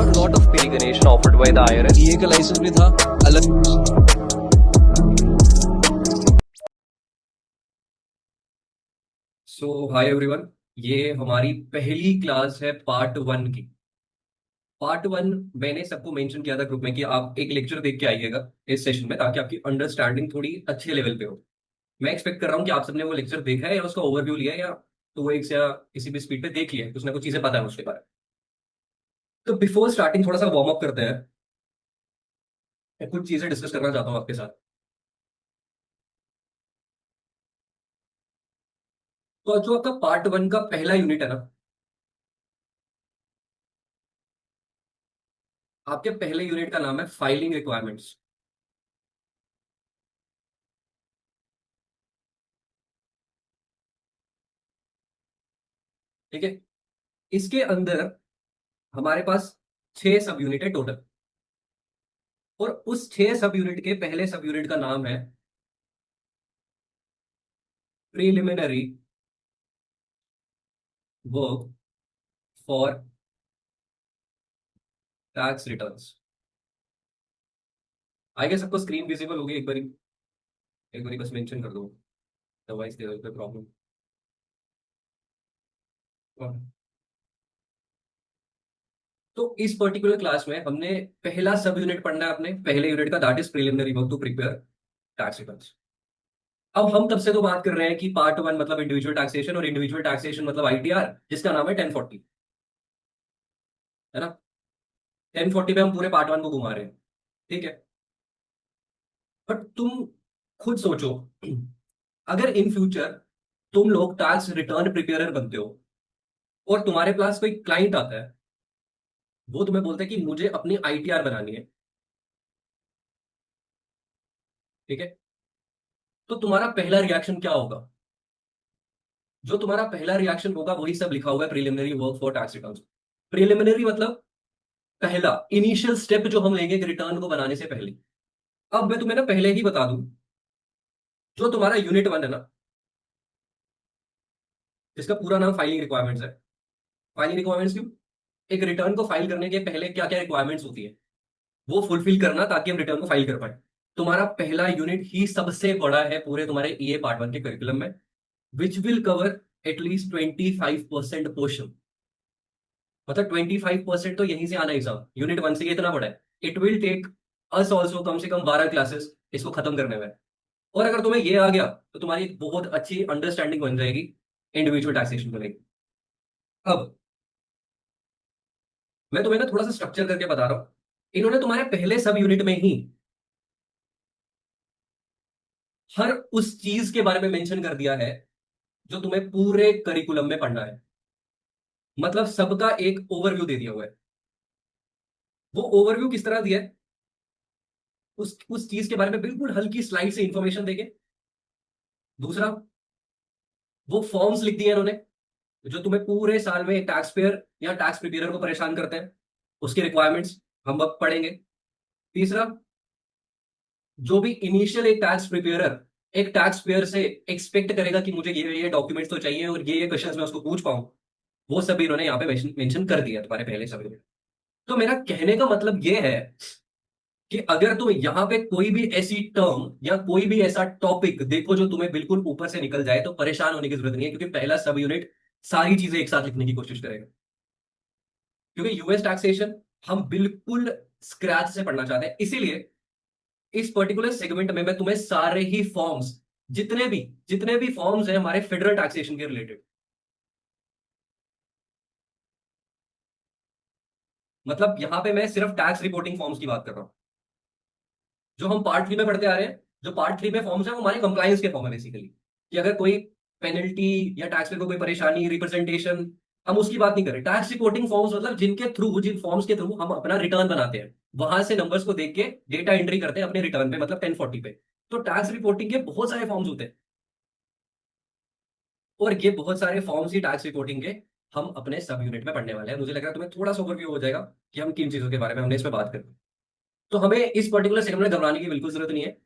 lot of peregrination offered by the IRS. CA का licence भी था अलग। सो हाय एवरीवन, ये हमारी पहली क्लास है पार्ट वन की। पार्ट वन मैंने सबको मेंशन किया था ग्रुप में कि आप एक लेक्चर देख के आइएगा इस सेशन में, ताकि आपकी अंडरस्टैंडिंग थोड़ी अच्छे लेवल पे हो। मैं एक्सपेक्ट कर रहा हूँ कि आप सबने वो लेक्चर देखा है या उसका ओवरव्यू लिया है, या तो एक या किसी भी स्पीड पे देख लिया है, कुछ ना कुछ चीजें पता है उसके बारे में। तो बिफोर स्टार्टिंग थोड़ा सा वार्म अप करते हैं। मैं कुछ चीजें डिस्कस करना चाहता हूँ आपके साथ। तो जो आपका पार्ट वन का पहला यूनिट है ना, आपके पहले यूनिट का नाम है फाइलिंग रिक्वायरमेंट्स। ठीक है। इसके अंदर हमारे पास 6 सब यूनिट है टोटल, और उस 6 सब यूनिट के पहले सब यूनिट का नाम है preliminary work for tax returns. I guess सबको स्क्रीन विजिबल होगी, एक बारी बस मेंशन कर दो, अदरवाइज देयर इज प्रॉब्लम। तो इस पर्टिकुलर क्लास में हमने पहला सब यूनिट पढ़ना है अपने पहले यूनिट का, that is preliminary work to prepare tax returns. अब हम तब से तो बात कर रहे हैं कि पार्ट वन मतलब इंडिविजुअल टैक्सेशन, और इंडिविजुअल टैक्सेशन मतलब आईटीआर, जिसका नाम है 1040, है ना। 1040 पे हम पूरे पार्ट वन को घुमा रहे हैं। ठीक है। बट तुम खुद सोचो, अगर इन फ्यूचर तुम लोग टैक्स रिटर्न प्रिपेयरर बनते हो और तुम्हारे पास कोई क्लाइंट आता है, वो तुम्हें बोलता है कि मुझे अपनी आईटीआर बनानी है। ठीक है। तो तुम्हारा पहला रिएक्शन क्या होगा? जो तुम्हारा पहला रिएक्शन होगा वही सब लिखा हुआ है preliminary work for tax returns. Preliminary मतलब पहला इनिशियल स्टेप जो हम लेंगे रिटर्न को बनाने से पहले। अब मैं तुम्हें ना पहले ही बता दूं, जो तुम्हारा यूनिट वन है ना, जिसका पूरा नाम फाइलिंग रिक्वायरमेंट्स है। फाइलिंग रिक्वायरमेंट्स क्यों? एक रिटर्न को फाइल करने के पहले क्या क्या रिक्वायरमेंट्स होती है, वो फुलफिल करना, ताकि हम रिटर्न को फाइल कर पाए। तुम्हारा पहला यूनिट ही सबसे बड़ा है पूरे तुम्हारे ईए पार्ट वन के करिकुलम में, which will cover at least 25% portion. मतलब 25% तो यहीं से आना एग्जाम, यूनिट वन से ये इतना बड़ा है। It will take us also कम से कम 12 क्लासेस इसको खत्म करने में। और अगर तुम्हें ये आ गया तो तुम्हारी एक बहुत अच्छी अंडरस्टैंडिंग बन जाएगी इंडिविजुअल टैक्सेशन को लेकर। अब मैं तुम्हें ना थोड़ा सा स्ट्रक्चर करके बता रहा हूं। इन्होंने तुम्हारे पहले सब यूनिट में ही हर उस चीज के बारे में मेंशन कर दिया है जो तुम्हें पूरे करिकुलम में पढ़ना है। मतलब सबका एक ओवरव्यू दे दिया हुआ है। वो ओवरव्यू किस तरह दिया है? उस चीज के बारे में बिल्कुल हल्की स्लाइड से इंफॉर्मेशन देके। दूसरा, वो फॉर्म्स लिख दिए इन्होंने जो तुम्हें पूरे साल में टैक्स पेयर या टैक्स प्रिपेयर को परेशान करते हैं, उसके रिक्वायरमेंट्स हम अब पढ़ेंगे। तीसरा, जो भी इनिशियल एक टैक्स पेयर से एक्सपेक्ट करेगा कि मुझे ये डॉक्यूमेंट्स तो चाहिए और ये क्वेश्चंस मैं उसको पूछ पाऊं, वो सब भी इन्होंने यहाँ पे मेंशन कर दिया तुम्हारे पहले सब में। तो मेरा कहने का मतलब ये है कि अगर तुम यहाँ पे कोई भी ऐसी टर्म या कोई भी ऐसा टॉपिक देखो जो तुम्हें बिल्कुल ऊपर से निकल जाए, तो परेशान होने की जरूरत नहीं है, क्योंकि पहला सब यूनिट सारी चीजें एक साथ लिखने की कोशिश करेगा। क्योंकि यूएस टैक्सेशन हम बिल्कुल स्क्रैच से पढ़ना चाहते हैं, इसीलिए इस पर्टिकुलर सेगमेंट में मैं तुम्हें सारे ही फॉर्म्स, जितने भी फॉर्म्स हैं हमारे फेडरल टैक्सेशन के रिलेटेड, मतलब यहां पे मैं सिर्फ टैक्स रिपोर्टिंग फॉर्म्स की बात कर रहा हूं, जो हम पार्ट थ्री में पढ़ते आ रहे हैं। जो पार्ट थ्री में फॉर्म्स है वो हमारे कंप्लायंस के फॉर्म है बेसिकली, कि अगर कोई पेनल्टी या टैक्स में कोई परेशानी, रिप्रेजेंटेशन, हम उसकी बात नहीं कर रहे। टैक्स रिपोर्टिंग फॉर्म्स मतलब जिनके थ्रू, जिन फॉर्म्स के थ्रू हम अपना रिटर्न बनाते हैं, वहां से नंबर्स को देख के डेटा एंट्री करते हैं अपने रिटर्न पे, मतलब 1040 पे। तो टैक्स रिपोर्टिंग के बहुत सारे फॉर्म्स होते हैं, और ये बहुत सारे फॉर्म्स ही टैक्स रिपोर्टिंग के हम अपने सब यूनिट में पढ़ने वाले हैं। मुझे लग रहा है तुम्हें थोड़ा सा ओवरव्यू हो जाएगा कि हम किन चीजों के बारे में हमने इसमें बात करी। तो हमें इस पर्टिकुलर सेगमेंट में घबराने की बिल्कुल जरूरत नहीं है।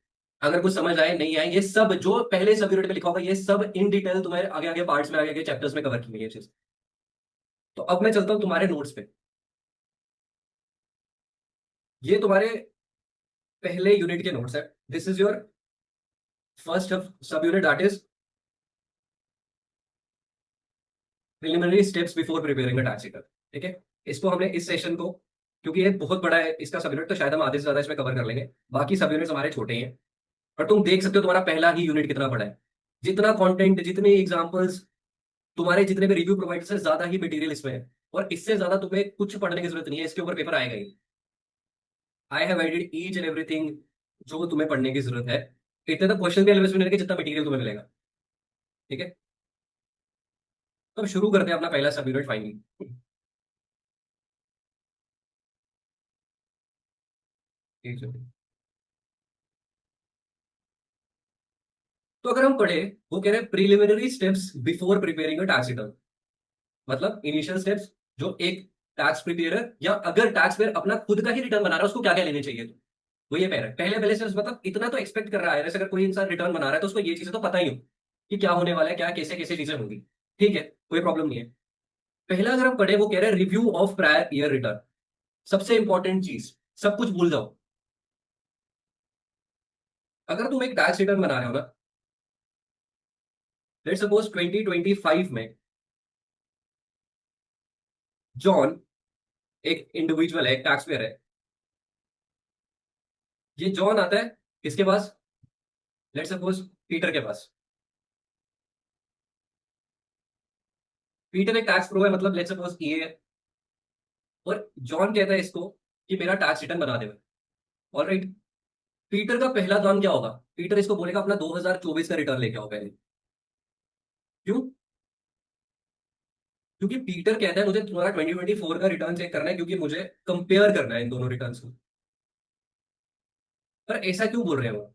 अगर कुछ समझ आए नहीं आए, ये सब जो पहले सब यूनिट में लिखा होगा, ये सब इन डिटेल तुम्हारे आगे आगे पार्ट्स में, आगे आगे चैप्टर्स में कवर की गई है चीज। तो अब मैं चलता हूं तुम्हारे नोट्स पे। ये तुम्हारे पहले यूनिट के नोट्स है। दिस इज योर फर्स्ट सब unit, that is preliminary steps before preparing a tax return. ठीक है, इसको हमने इस सेशन को, क्योंकि ये बहुत बड़ा है इसका सब यूनिट, तो शायद हम आधे से ज्यादा इसमें कवर कर लेंगे। बाकी सब यूनिट्स हमारे छोटे ही हैं, पर तुम देख सकते हो तुम्हारा पहला ही यूनिट कितना बड़ा है। जितना कंटेंट, जितने एग्जांपल्स, तुम्हारे जितने भी रिव्यू प्रोवाइड से ज्यादा ही मटेरियल इसमें है, और इससे ज्यादा तुम्हें कुछ पढ़ने की जरूरत नहीं है, इसके ऊपर पेपर आएगा ही। I have added each and everything जो तुम्हें पढ़ने की जरूरत है। इतने तो क्वेश्चन भी एलिवेशन के जितना मटेरियल तुम्हें मिलेगा। ठीक है, तो अब शुरू करते हैं अपना पहला सब यूनिट फाइनली। ठीक है, तो अगर हम पढ़े, वो कह रहे हैं preliminary steps before preparing a tax return, मतलब इनिशियल स्टेप्स जो एक टैक्स प्रिपेयर, या अगर टैक्स पेयर अपना खुद का ही रिटर्न बना रहा है उसको क्या क्या लेने चाहिए, तो वो ये कह रहा है। पहले पहले से मतलब इतना तो एक्सपेक्ट कर रहा है, जैसे अगर कोई इंसान रिटर्न बना रहा है तो उसको ये चीजें तो पता ही हो कि क्या होने वाला है, क्या कैसे कैसे चीजें होंगी। ठीक है, कोई प्रॉब्लम नहीं है। पहला अगर हम पढ़े, वो कह रहे हैं review of prior year return. सबसे इंपॉर्टेंट चीज, सब कुछ भूल जाओ। अगर तुम एक टैक्स रिटर्न बना रहे हो ना, लेट्स सपोज 2025 में जॉन एक इंडिविजुअल है, एक टैक्स पेयर है। ये जॉन आता है किसके पास? लेट्स सपोज पीटर के पास। पीटर एक टैक्स प्रो है, मतलब लेट्स सपोज ये है, और जॉन कहता है इसको कि मेरा टैक्स रिटर्न बना दे। ऑलराइट, पीटर का पहला काम क्या होगा? पीटर इसको बोलेगा अपना 2024 का रिटर्न लेके आओ पहले। क्यों? क्योंकि पीटर कहता है मुझे तुम्हारा 2024 का रिटर्न चेक करना है, क्योंकि मुझे कंपेयर करना है इन दोनों रिटर्न्स को। पर ऐसा क्यों बोल रहे हो?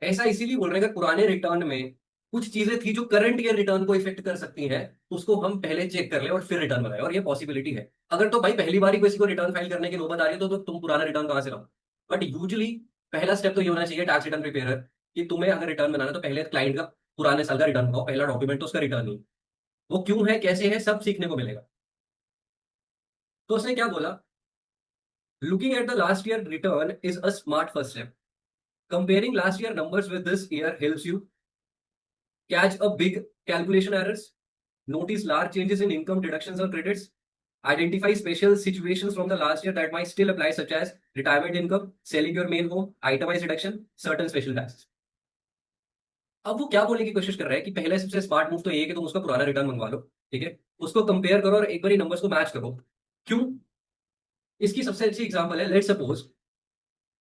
ऐसा इसीलिए बोल रहे हैं कि पुराने रिटर्न में कुछ चीजें थी जो करंट ईयर रिटर्न को इफेक्ट कर सकती हैं, उसको हम पहले चेक कर ले और फिर रिटर्न बनाए, और ये पॉसिबिलिटी है। अगर तो भाई पहली बार ही किसी को रिटर्न फाइल करने की नौबत आ रही है तो तुम पुराना रिटर्न कहां से लाओ? बट यूजुअली पहला स्टेप तो ये होना चाहिए टैक्स रिटर्न प्रिपेयर, कि तुम्हें अगर रिटर्न बनाना है तो पहले क्लाइंट का पुराने साल का रिटर्न बनाओ। पहला डॉक्यूमेंट तो उसका रिटर्न ही, वो क्यों है कैसे है सब सीखने को मिलेगा। तो उसने क्या बोला? Looking at the last year return is a smart first step. Comparing last year numbers with this year helps you catch a big calculation errors, notice large changes in income deductions or credits, identify special situations from the last year that might still apply, such as retirement income, selling your main home, itemized deduction, certain special taxes. अब वो क्या बोलने की कोशिश कर रहा है कि पहले सबसे स्मार्ट मूव तो ये है कि तुम उसका पुराना रिटर्न मंगवा लो। ठीक है, उसको कंपेयर करो और एक बार नंबर्स को मैच करो। क्यों? इसकी सबसे अच्छी एग्जांपल है, लेट सपोज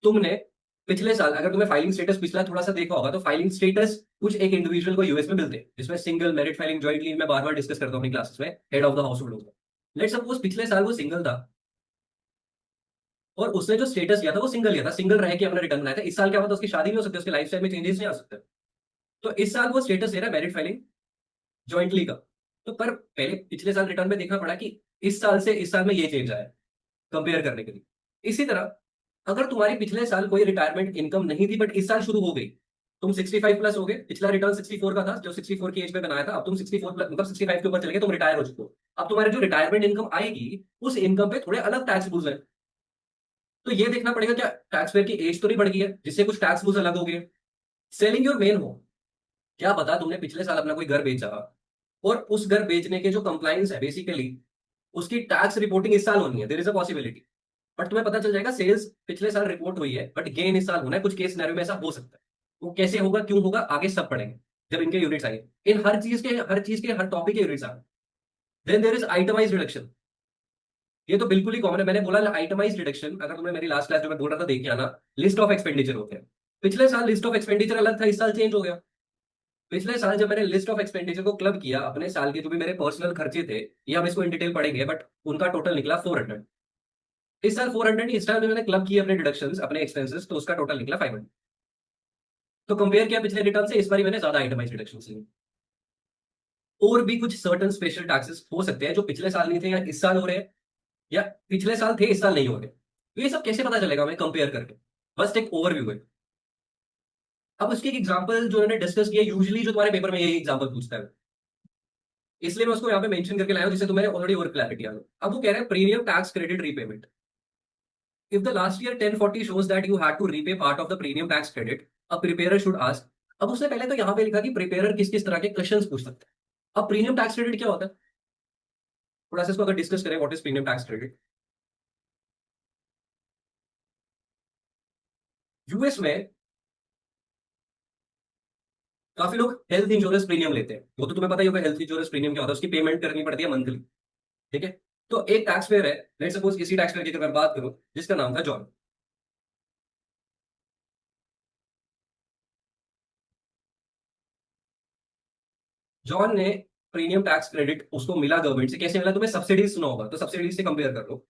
तुमने पिछले साल, अगर तुम्हें फाइलिंग स्टेटस पिछला थोड़ा सा देखा होगा, तो फाइलिंग स्टेटस कुछ एक इंडिविजुअल को यूएस में मिलते हैं, जिसमें सिंगल, मैरिड फाइलिंग, जॉइंटली, मैं बार बार डिस्कस करता हूँ अपनी क्लासेस में head of the house hold होगा। लेट सपोज पिछले साल वो सिंगल था और उसने जो स्टेटस दिया था वो सिंगल लिया था, सिंगल रह के अपना रिटर्न बनाया था। इस साल क्या होता है, उसकी शादी नहीं हो सकती, उसके लाइफ स्टाइल में चेंजेस नहीं आ सकते। तो इस साल वो स्टेटस दे रहा है मैरिड फाइलिंग, जॉइंटली का। तो पर पहले पिछले साल रिटर्न में देखना पड़ा कि इस साल से इस साल में ये चेंज आया, कंपेयर करने के लिए। इसी तरह अगर तुम्हारी पिछले साल कोई रिटायरमेंट इनकम नहीं थी बट इस साल शुरू हो गई, तुम 65 प्लस हो गए, पिछला रिटर्न 64 का था जो 64 की एज पे बनाया था, अब तुम 64 प्लस मतलब 65 के ऊपर चले गए, तुम रिटायर हो चुके हो। अब तुम्हारी जो रिटायरमेंट इनकम आएगी उस इनकम पे थोड़े अलग टैक्स रूल्स हैं। तो ये देखना पड़ेगा क्या टैक्स पेयर की एज तो नहीं बढ़ गई है जिससे कुछ टैक्स रूल्स अलग हो गए। सेलिंग योर मेन होम, क्या पता तुमने पिछले साल अपना कोई घर बेचा और उस घर बेचने के जो कंप्लाइंस है बेसिकली उसकी टैक्स रिपोर्टिंग इस साल होनी है, there is a possibility. But तुम्हें पता चल जाएगा सेल्स पिछले साल रिपोर्ट हुई है बट गेन इस साल होना है, कुछ केस सिनेरियो में ऐसा हो सकता है। वो कैसे होगा, क्यों होगा, आगे सब पढ़ेंगे जब इनके यूनिट्स आएंगे। इन हर चीज के हर टॉपिक के यूनिट्स आए। Then there is itemize reduction. ये तो बिल्कुल ही कॉमन है, मैंने बोला आइटमाइज रिडक्शन, अगर तुमने मेरी लास्ट क्लास जो मैं बोल रहा था देखिए आना, लिस्ट ऑफ एक्सपेंडिचर होते हैं। पिछले साल लिस्ट ऑफ एक्सपेंडिचर अलग था, इस साल चेंज हो गया। पिछले साल जब मैंने लिस्ट ऑफ एक्सपेंडिचर को क्लब किया अपने साल के जो भी मेरे पर्सनल खर्चे थे, ये हम इसको इन डिटेल पढ़ेंगे, बट उनका टोटल निकला 400। इस साल 400 इस टाइम मैंने क्लब किए अपने डिडक्शंस, अपने एक्सपेंसेस, तो उसका टोटल निकला 500। तो कंपेयर किया पिछले रिटर्न से, इस बार मैंने ज्यादा आइटमाइज रिडक्शन लिए। और भी कुछ सर्टन स्पेशल टैक्सेस हो सकते हैं जो पिछले साल नहीं थे या इस साल हो रहे हैं, या पिछले साल थे इस साल नहीं हो रहे। तो ये सब कैसे पता चलेगा हमें कंपेयर करके? बस एक ओवरव्यू है। अब उसकी एक एग्जांपल जो मैंने डिस्कस किया, यूजुअली जो तुम्हारे पेपर में यही एग्जांपल पूछता है, इसलिए मैं उसको यहाँ पे मेंशन करके लाया हूं जिससे तुम्हें ऑलरेडी और क्लैरिटी आ जाए। अब वो कह रहे हैं premium tax credit repayment. If the last year 1040 shows that you had to repay part of the premium tax credit, a preparer should ask. अब उसने पहले तो यहाँ पे लिखा कि प्रिपेयर किस किस तरह के क्वेश्चंस पूछ सकते हैं। अब प्रीमियम टैक्स क्रेडिट क्या होता है, थोड़ा सा इसको अगर डिस्कस करें, what is premium tax credit. US में काफी लोग हेल्थ इंश्योरेंस प्रीमियम लेते हैं, वो तो तुम्हें पता ही होगा हेल्थ इंश्योरेंस प्रीमियम क्या होता है, उसकी पेमेंट करनी पड़ती है मंथली। ठीक है, तो एक टैक्स पेयर है, लेट्स सपोज इसी टैक्स पेयर की अगर मैं बात करूं जिसका नाम था जॉन। जॉन ने प्रीमियम टैक्स क्रेडिट उसको मिला गवर्नमेंट से, कैसे मिला, तुम्हें सब्सिडीज सुना होगा, तो सब्सिडीज से कंपेयर कर लो।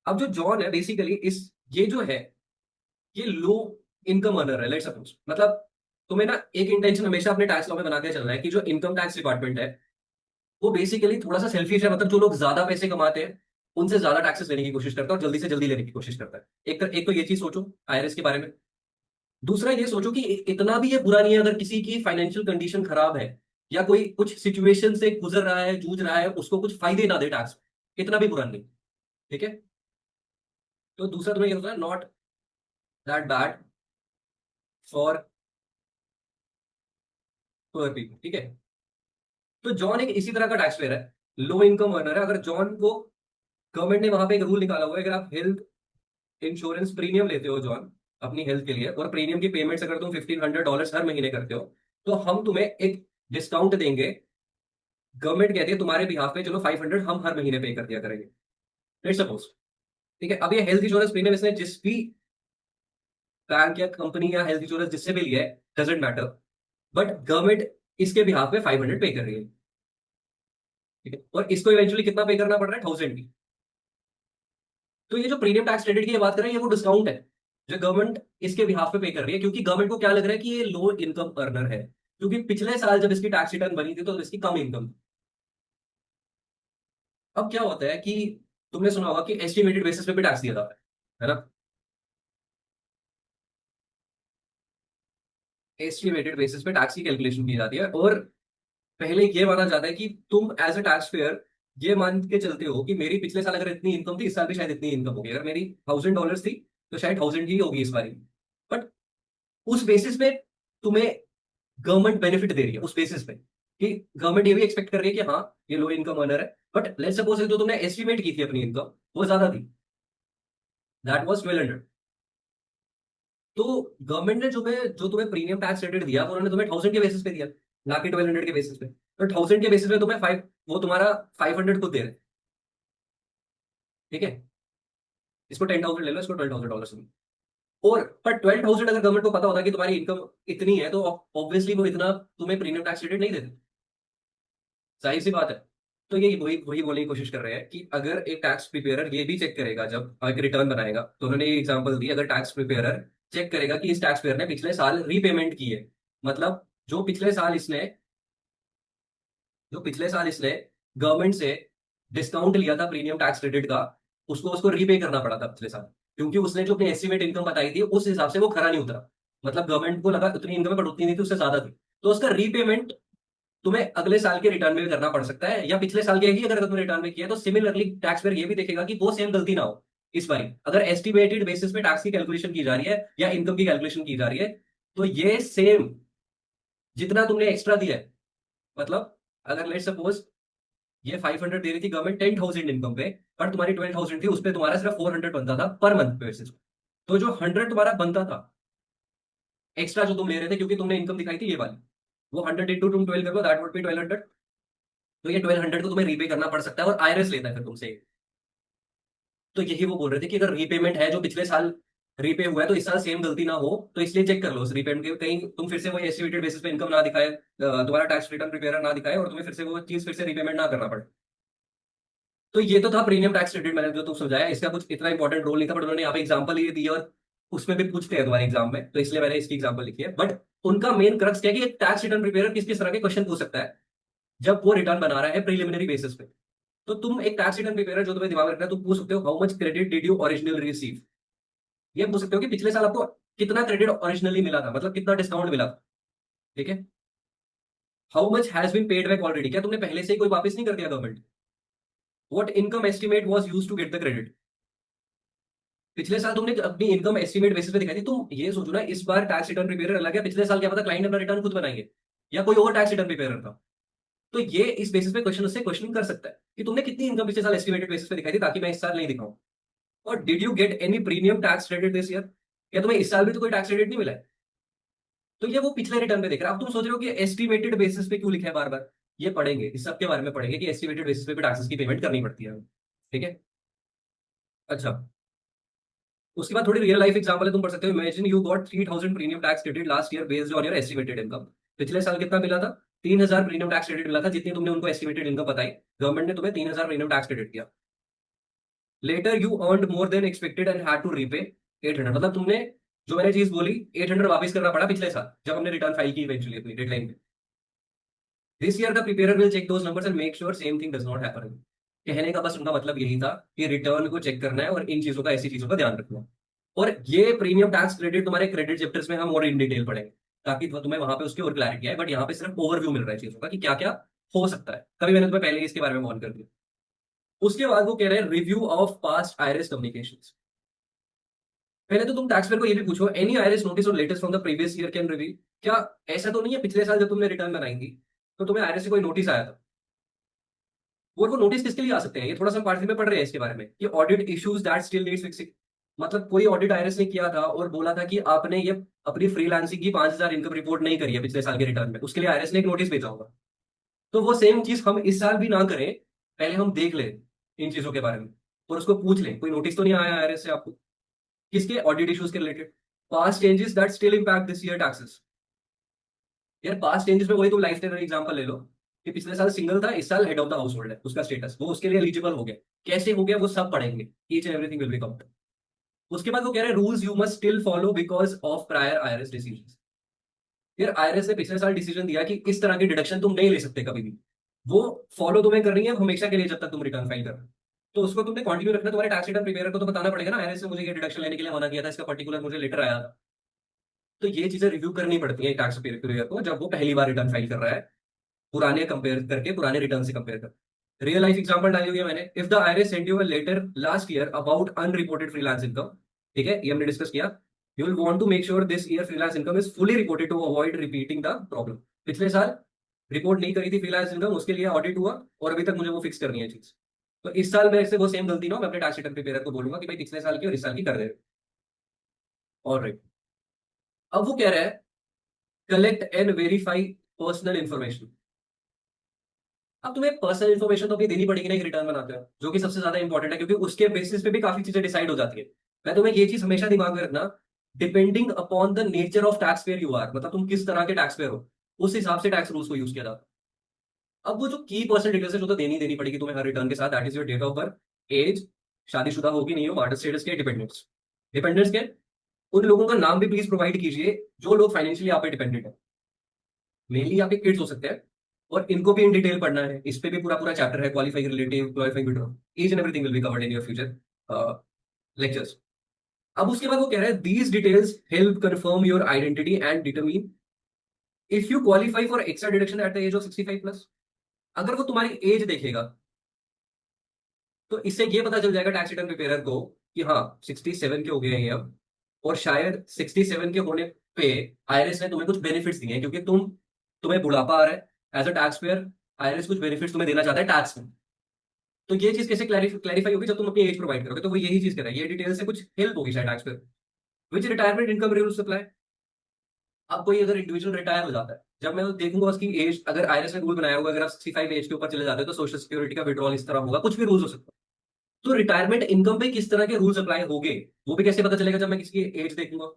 अब जो जॉन है बेसिकली इस, ये जो है, ये लो इनकम अर्नर है, लेट्स सपोज, मतलब तुम्हें ना एक इंटेंशन हमेशा अपने टैक्स लॉ में बना के चलना है कि जो इनकम टैक्स डिपार्टमेंट है वो बेसिकली थोड़ा सा सेल्फिश है, मतलब जो लोग ज्यादा पैसे कमाते हैं उनसे ज्यादा टैक्सेस लेने की कोशिश करता है और जल्दी से जल्दी लेने की कोशिश करता है। एक तो ये चीज सोचो आईआरएस के बारे में। दूसरा ये सोचो कि इतना भी ये बुरा नहीं है अगर किसी की फाइनेंशियल कंडीशन खराब है या कोई कुछ सिचुएशन से गुजर रहा है, जूझ रहा है, उसको कुछ फायदे ना दे टैक्स, इतना भी बुरा नहीं। ठीक है, तो दूसरा तुम्हें ये होता है not that bad for poor people. ठीक है, तो जॉन एक इसी तरह का टैक्स पेयर है, लो इनकम अर्नर है। अगर जॉन को गवर्नमेंट ने वहां पे एक रूल निकाला हुआ है, अगर आप हेल्थ इंश्योरेंस प्रीमियम लेते हो जॉन अपनी हेल्थ के लिए, और प्रीमियम की पेमेंट्स अगर तुम $1500 हर महीने करते हो, तो हम तुम्हें एक डिस्काउंट देंगे। गवर्नमेंट कहती है तुम्हारे बिहाफ पे चलो 500 हम हर महीने पे कर दिया करेंगे, लेट्स सपोज। ठीक है, अब ये हेल्थ इंश्योरेंस प्रीमियम इसने जिस भी बैंक या कंपनी या हेल्थ इंश्योरेंस जिससे भी लिया है, डजेंट मैटर, बट गवर्नमेंट इसके बिहाफ पे 500 पे कर रही है। ठीक है, और इसको इवेंचुअली कितना पे करना पड़ रहा है, 1000 की। तो ये जो प्रीमियम टैक्स क्रेडिट की ये बात कर रहे हैं, ये वो डिस्काउंट है जो गवर्नमेंट इसके बिहाफ पे कर रही है, क्योंकि गवर्नमेंट को क्या लग रहा है कि ये लो इनकम अर्नर है, क्योंकि पिछले साल जब इसकी टैक्स रिटर्न बनी थी तो इसकी कम इनकम। अब क्या होता है कि तुमने सुना होगा कि एस्टिमेटेड बेसिस पे भी टैक्स दिया जाता है ना। एस्टिमेटेड बेसिस पे टैक्स की कैलकुलेशन की जाती है, और पहले ये माना जाता है कि तुम एज अ टैक्स पेयर ये मान के चलते हो कि मेरी पिछले साल अगर इतनी इनकम थी, इस साल भी शायद इतनी इनकम होगी। अगर मेरी $1000 थी तो शायद 1000 की होगी इस बारी। बट उस बेसिस पे तुम्हें गवर्नमेंट बेनिफिट दे रही है, उस बेसिस पे कि गवर्नमेंट ये भी एक्सपेक्ट कर रही है कि हाँ ये लो इनकम अर्नर है। बट लेट्स सपोज जो तुमने एस्टिमेट की थी अपनी इनकम वो ज्यादा थी, दैट वाज 1200। तो गवर्नमेंट ने जो तुम्हें प्रीमियम टैक्स क्रेडिट दिया वो उन्होंने तुम्हें 1000 के बेसिस पे दिया, ना कि 1200 के बेसिस पे। तो 1000 के बेसिस पे तुम्हें फाइव, वो तुम्हारा 500 खुद दे रहे हैं। ठीक है, इसको 10,000 ले लो, इसको $12,000। और पर 12,000 अगर गवर्नमेंट को पता होता कि तुम्हारी इनकम इतनी है तो ऑब्वियसली वो इतना तुम्हें प्रीमियम टैक्स क्रेडिट नहीं देते, जाहिर सी बात है। तो ये वही वही बोलने की कोशिश कर रहे हैं कि अगर एक टैक्स प्रिपेयरर ये भी चेक करेगा जब एक रिटर्न बनाएगा, तो उन्होंने ये एग्जांपल दी, अगर टैक्स प्रिपेयरर चेक करेगा कि इस टैक्स पेयर ने पिछले साल रीपेमेंट की है, मतलब जो पिछले साल इसने गवर्नमेंट से डिस्काउंट लिया था प्रीमियम टैक्स क्रेडिट का, उसको उसको रीपे करना पड़ा था पिछले साल, क्योंकि उसने जो अपनी एस्टिमेट इनकम बताई थी उस हिसाब से वो खरा नहीं उतरा। मतलब गवर्नमेंट को लगा उतनी इनकम है, बट उतनी नहीं थी, उससे ज्यादा थी। तो उसका रीपेमेंट तुम्हें अगले साल के रिटर्न में भी करना पड़ सकता है, या पिछले साल के ही अगर तुमने रिटर्न में किया है, तो सिमिलरली टैक्स पेयर ये भी देखेगा कि वो सेम गलती ना हो इस बारी। अगर एस्टिमेटेड बेसिस पे टैक्स की कैलकुलेशन की जा रही है या इनकम की कैलकुलेशन की जा रही है, तो ये सेम जितना तुमने एक्स्ट्रा दिया है, मतलब अगर लेट सपोज ये 500 दे रही थी गवर्नमेंट 10,000 इनकम पे, पर तुम्हारी 12,000 थी, उस पे तुम्हारा सिर्फ 400 बनता था पर मंथ बेसिस। तो जो 100 तुम्हारा बनता था एक्स्ट्रा जो तुम ले रहे थे क्योंकि तुमने इनकम दिखाई थी ये वाली, वो 100 इंटू तुम 12 कर लो, दैट वुड बी 1200। तो ये 1200 को तुम्हें रीपे करना पड़ सकता है और आईआरएस लेता है फिर तुमसे। तो यही वो बोल रहे थे कि अगर रीपेमेंट है जो पिछले साल रीपे हुआ है तो इस साल सेम गलती ना हो, तो इसलिए चेक कर लो उस रीपेमेंट के, कहीं तुम फिर से वही एस्टिमेटेड बेसिस पे इनकम ना दिखाए, तुम्हारा टैक्स रिटर्न प्रिपेयर ना दिखाए और तुम्हें फिर से वो चीज फिर से रीपेमेंट ना करना पड़े। तो ये तो था प्रीमियम टैक्स क्रेडिट, मैंने जो तुम समझाया, इसका कुछ इतना इंपॉर्टेंट रोल नहीं था, बट उन्होंने यहाँ पे एग्जांपल ये दिया और उसमें भी पूछते हैं तुम्हारे एग्जाम में, तो इसलिए मैंने इसकी एग्जांपल लिखी है। बट उनका मेन क्रक्स क्या है कि एक टैक्स रिटर्न प्रिपेयर किस किस तरह के क्वेश्चन पूछ सकता है जब वो रिटर्न बना रहा है प्रिलिमिनरी बेसिस पे। तो तुम एक टैक्स रिटर्न प्रिपेयर जो तुम्हें दिमाग में रखना है, तुम पूछ सकते हो how much credit did you originally receive. ये पूछ सकते हो कि पिछले साल आपको कितना क्रेडिट ओरिजिनली मिला था, मतलब कितना डिस्काउंट मिला था। ठीक है, how much has been paid back already, क्या तुमने पहले से ही कोई वापस नहीं कर दिया government. What income estimate was used to get the credit. पिछले साल तुमने अपनी इनकम एस्टिमेट बेसिस पे दिखाई थी, तुम ये सोचो ना, इस बार टैक्स रिटर्न प्रिपेयर अलग है, पिछले साल क्या पता क्लाइंट अपना रिटर्न खुद बनाएंगे या कोई और टैक्स रिटर्न प्रिपेयर था। तो ये इस बेसिस पे क्वेश्चन उससे क्वेश्चन कर सकता है कि तुमने कितनी इनकम पिछले साल एस्टिमेटेड बेसिस पे दिखाई थी, ताकि मैं इस साल नहीं दिखाऊं। और did you get any premium tax credit this year? क्या तुम्हें इस साल भी तो कोई टैक्स क्रेडिट नहीं मिला है? तो ये वो पिछले रिटर्न पे देख रहा है। अब तुम सोच रहे हो कि एस्टिमेटेड बेसिस पे क्यों लिखा है बार बार। ये पढ़ेंगे, इस सब के बारे में पढ़ेंगे कि एस्टिमेटेड बेसिस पे भी टैक्सेस की पेमेंट करनी पड़ती है। ठीक है। अच्छा, उसके बाद थोड़ी रियल लाइफ एग्जांपल है, तुम पढ़ सकते हो। Imagine you got 3000 premium tax credit last year based on your estimated income. पिछले साल कितना मिला था? 3000 प्रीमियम टैक्स क्रेडिट मिला था, जितनी तुमने उनको एस्टिमेटेड इनकम बताई, गवर्नमेंट ने तुम्हें 3000 प्रीमियम टैक्स क्रेडिट दिया। Later you earned more than expected and had to repay 800। मतलब तुमने जो मैंने चीज बोली 800 वापस करना पड़ा पिछले साल जब हमने रिटर्न फाइल की इवेंचुअली अपनी डेडलाइन में। This year the preparer will check those numbers and make sure same thing does not happen. कहने का बस उनका मतलब यही था कि रिटर्न को चेक करना है और इन चीजों का, ऐसी चीजों का ध्यान रखना है। और ये प्रीमियम टैक्स क्रेडिट तुम्हारे क्रेडिट चैप्टर्स में हम और इन डिटेल पढ़ेंगे, ताकि तुम्हें वहां पे उसकी और क्लैरिटी आए। बट यहाँ पे सिर्फ ओवरव्यू मिल रहा है चीजों का कि क्या क्या हो सकता है। कभी मैंने तुम्हें पहले ही इसके बारे में वार्न कर दिया। उसके बाद वो कह रहे हैं review of past IRS communications. पहले तो तुम टैक्स पेयर को ये भी पूछो, एनी आईआरएस नोटिस और latest from the previous year can reveal. क्या ऐसा तो नहीं है पिछले साल जब तुमने रिटर्न बनाई थी तो तुम्हें आईआरएस से कोई नोटिस आया था? और वो नोटिस किसके लिए आ सकते हैं, ये थोड़ा सा पार्ट में पढ़ रहे हैं इसके बारे में कि audit issues that still needs fixing. मतलब कोई ऑडिट आईआरएस ने किया था और बोला था कि आपने ये अपनी फ्रीलांसिंग की 5000 इनकम रिपोर्ट नहीं करी है पिछले साल के रिटर्न में, उसके लिए आईआरएस ने एक नोटिस भेजा होगा। तो वो सेम चीज हम इस साल भी ना करें, पहले हम देख लें इन चीजों के बारे में और उसको पूछ लें कोई नोटिस तो नहीं आया आईआरएस से आपको, किसके ऑडिट इश्यूज के related. Past changes that still impact this year taxes. यार पास्ट चेंजेस में वही तुम लाइफ टाइम एग्जांपल ले लो कि पिछले साल सिंगल था, इस साल head of the house hold है, उसका स्टेटस वो उसके लिए एलिजिबल हो गया। कैसे हो गया वो सब पढ़ेंगे, each and everything will be covered. उसके बाद वो कह रहे हैं rules you must still follow because of prior IRS decisions. फिर आईआरएस ने पिछले साल डिसीजन दिया कि इस तरह की डिडक्शन तुम नहीं ले सकते कभी भी, वो फॉलो तुम्हें करनी है हमेशा के लिए जब तक तुम रिटर्न फाइल कर रहे हो। तो उसको तुमने कंटिन्यू रखना। तुम्हारे टैक्स रिटर्न प्रिपेयर को तो बताना पड़ेगा ना, आईआरएस ने मुझे ये डिडक्शन लेने के लिए मना किया था, इसका पर्टिकुलर मुझे लेटर आया था। तो ये चीजें रिव्यू करनी पड़ती है टैक्स प्रिपेयर को जब वो पहली बार रिटर्न फाइल कर रहा है, पुराने कंपेयर करके, पुराने रिटर्न से कंपेयर कर। रियल लाइफ एग्जांपल डाली हुई है मैंने। If the IRS send you a letter last year about unreported freelance income, ठीक है, ये हमने डिस्कस किया, you will want to make sure this year freelance income is fully reported to avoid repeating the problem. पिछले साल report नहीं करी थी फ्रीलांस इनकम, उसके लिए ऑडिट हुआ और अभी तक मुझे वो फिक्स करनी है चीज। तो इस साल मेरे से वो सेम गलती ना हो, मैं अपने टैक्स रिटर्न प्रिपेयर को बोलूंगा कि भाई पिछले साल की और इस साल की कर दे। और राइट, अब वो कह रहा है collect and verify personal information. अब तुम्हें पर्सनल इन्फॉर्मेशन तो अपनी देनी पड़ेगी ना एक रिटर्न बनाते हो, जो कि सबसे ज्यादा इंपॉर्टेंट है, क्योंकि उसके बेसिस पे भी काफी चीजें डिसाइड हो जाती है। मैं तुम्हें ये चीज हमेशा दिमाग में रखना, depending upon the nature of taxpayer you are, मतलब तुम किस तरह के टैक्स पेयर हो, उस हिसाब से टैक्स रूल्स को यूज किया जाता है। अब वो जो की पर्सनल डिटेल्स है जो तो देनी पड़ेगी तुम्हें हर रिटर्न के साथ, that is your date of birth, age, शादीशुदा होगी नहीं हो, मार्टल स्टेटस के, डिपेंडेंट्स। डिपेंडेंट्स के उन लोगों का नाम भी प्लीज प्रोवाइड कीजिए जो लोग फाइनेंशियली आप पे डिपेंडेंट है। मेनली आपके किड्स हो सकते हैं, और इनको भी इन डिटेल पढ़ना है, इस पे भी पूरा पूरा चैप्टर है, qualifying relative, qualifying widow, each and everything will be covered in your future lectures. अब उसके बाद वो कह रहा है these details help confirm your identity and determine if you qualify for extra deduction at the age of 65 plus. अगर वो तुम्हारी एज देखेगा तो इससे ये पता चल जाएगा टैक्स रिटर्न प्रिपेयर को कि हाँ 67 के हो गए हैं ये अब, और शायद 67 के होने पे आईआरएस ने तुम्हें कुछ बेनिफिट्स दिए हैं, क्योंकि तुम्हें बुढ़ापा आ रहा है as a taxpayer, IRS कुछ बेनिफिट्स तुम्हें देना चाहता है टैक्स में। तो ये चीज कैसे क्लैरिफाई होगी जब तुम अपनी एज प्रोवाइड करोगे, तो वो यही चीज कर रहा है, ये डिटेल से कुछ हेल्प होगी शायद टैक्स पेयर। विच रिटायरमेंट इनकम रूल्स अप्लाई। अब कोई अगर इंडिविजुअल रिटायर हो जाता है, जब मैं देखूंगा उसकी एज, अगर आईआरएस ने रूल बनाया होगा अगर आप 65 एज के ऊपर चले जाते हो तो सोशल सिक्योरिटी का विड्रॉल इस तरह होगा, कुछ भी रूल्स हो सकता है। तो रिटायरमेंट इनकम पे किस तरह के रूल्स अप्लाई होंगे वो भी कैसे पता चलेगा, जब मैं किसी की एज देखूंगा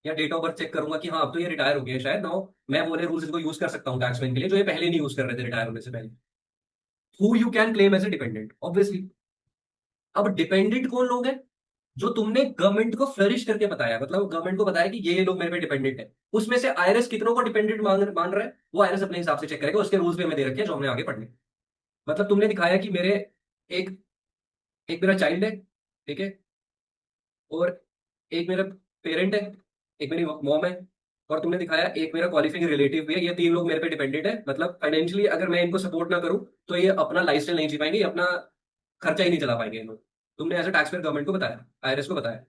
या डेट ऑफ बर्थ चेक करूंगा कि हाँ अब तो ये रिटायर हो गया है, शायद नाउ मैं बोले रूल्स को यूज कर सकता हूँ टैक्समैन के लिए जो ये पहले नहीं यूज कर रहे थे रिटायर होने से पहले। Who you can claim as a dependent obviously. अब डिपेंडेंट कौन लोग हैं? जो तुमने गवर्नमेंट को फ्लरिश करके बताया, मतलब गवर्नमेंट को बताया कि ये लोग मेरे पे डिपेंडेंट है, उसमें से आईआरएस कितनों को डिपेंडेंट मान रहा है, वो आईआरएस अपने हिसाब से चेक करेगा, उसके रूल्स भी हमें दे रखे हैं जो हमने आगे पढ़ने। मतलब तुमने दिखाया कि मेरे एक एक मेरा चाइल्ड है, ठीक है, और एक मेरा पेरेंट है, एक मेरी मॉम है, और तुमने दिखाया एक मेरा क्वालिफाइंग रिलेटिव भी है, ये तीन लोग मेरे पे डिपेंडेंट है। मतलब फाइनेंशियली अगर मैं इनको सपोर्ट ना करूं तो ये अपना लाइफस्टाइल नहीं जी पाएंगे, ये अपना खर्चा ही नहीं चला पाएंगे इन लोग। तुमने as a taxpayer government को बताया, आईआरएस को बताया,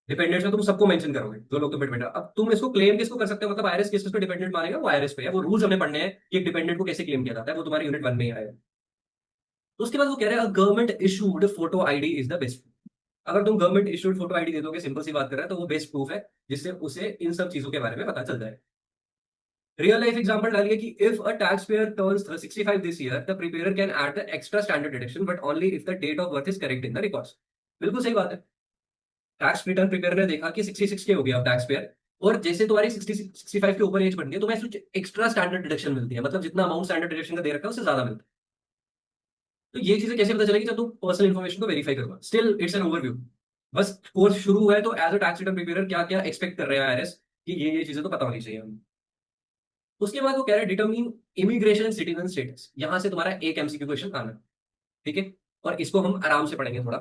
डिपेंडेंट्स में तुम सबको मेंशन करोगे जो लोग तुम पे डिपेंडेंट। अब तुम इसको क्लेम किसको कर सकते हो, मतलब आईआरएस किस पे डिपेंडेंट मानेगा, वो आईआरएस पे है। वो रूल्स हमने पढ़ने हैं कि एक डिपेंडेंट को कैसे क्लेम किया जाता है, वो तुम्हारे यूनिट 1 में ही आएगा। तो उसके बाद वो कह रहे हैं government issued photo ID is the best. अगर तुम गवर्नमेंट इशूड फोटो आईडी दे दोगे, सिंपल सी बात कर रहा है, तो वो बेस्ट प्रूफ है जिससे उसे इन सब चीजों के बारे में पता चल जाए। रियल लाइफ एग्जांपल डालिए कि if a taxpayer turns 65 this year, the preparer can add the extra standard deduction but only if the date of birth is correct in the records. बिल्कुल सही बात है। टैक्स रिटर्न प्रिपेयर ने देखा कि 66 के हो गया टैक्स पेयर, और जैसे तुम्हारी 65 के ऊपर एज बढ़ती है तो तुम्हें एक्स्ट्रा स्टैंडर्ड डिडक्शन मिलती है, मतलब जितना अमाउंट स्टैंडर्ड डिडक्शन का दे रखा है उससे ज्यादा मिलता है। तो ये चीजें कैसे पता चलेगी, जब तुम पर्सनल इन्फॉर्मेशन को वेरीफाई करोगे। स्टिल इट्स एन ओवरव्यू, बस कोर्स शुरू हुआ है, तो as a tax return preparer क्या क्या एक्सपेक्ट कर रहे हैं आईआरएस कि ये चीजें तो पता होनी चाहिए हमें। उसके बाद वो कह रहे हैं डिटरमिन इमिग्रेशन सिटीजन स्टेटस। यहां से तुम्हारा एक एमसीक्यू क्वेश्चन आना है, ठीक है, और इसको हम आराम से पढ़ेंगे थोड़ा।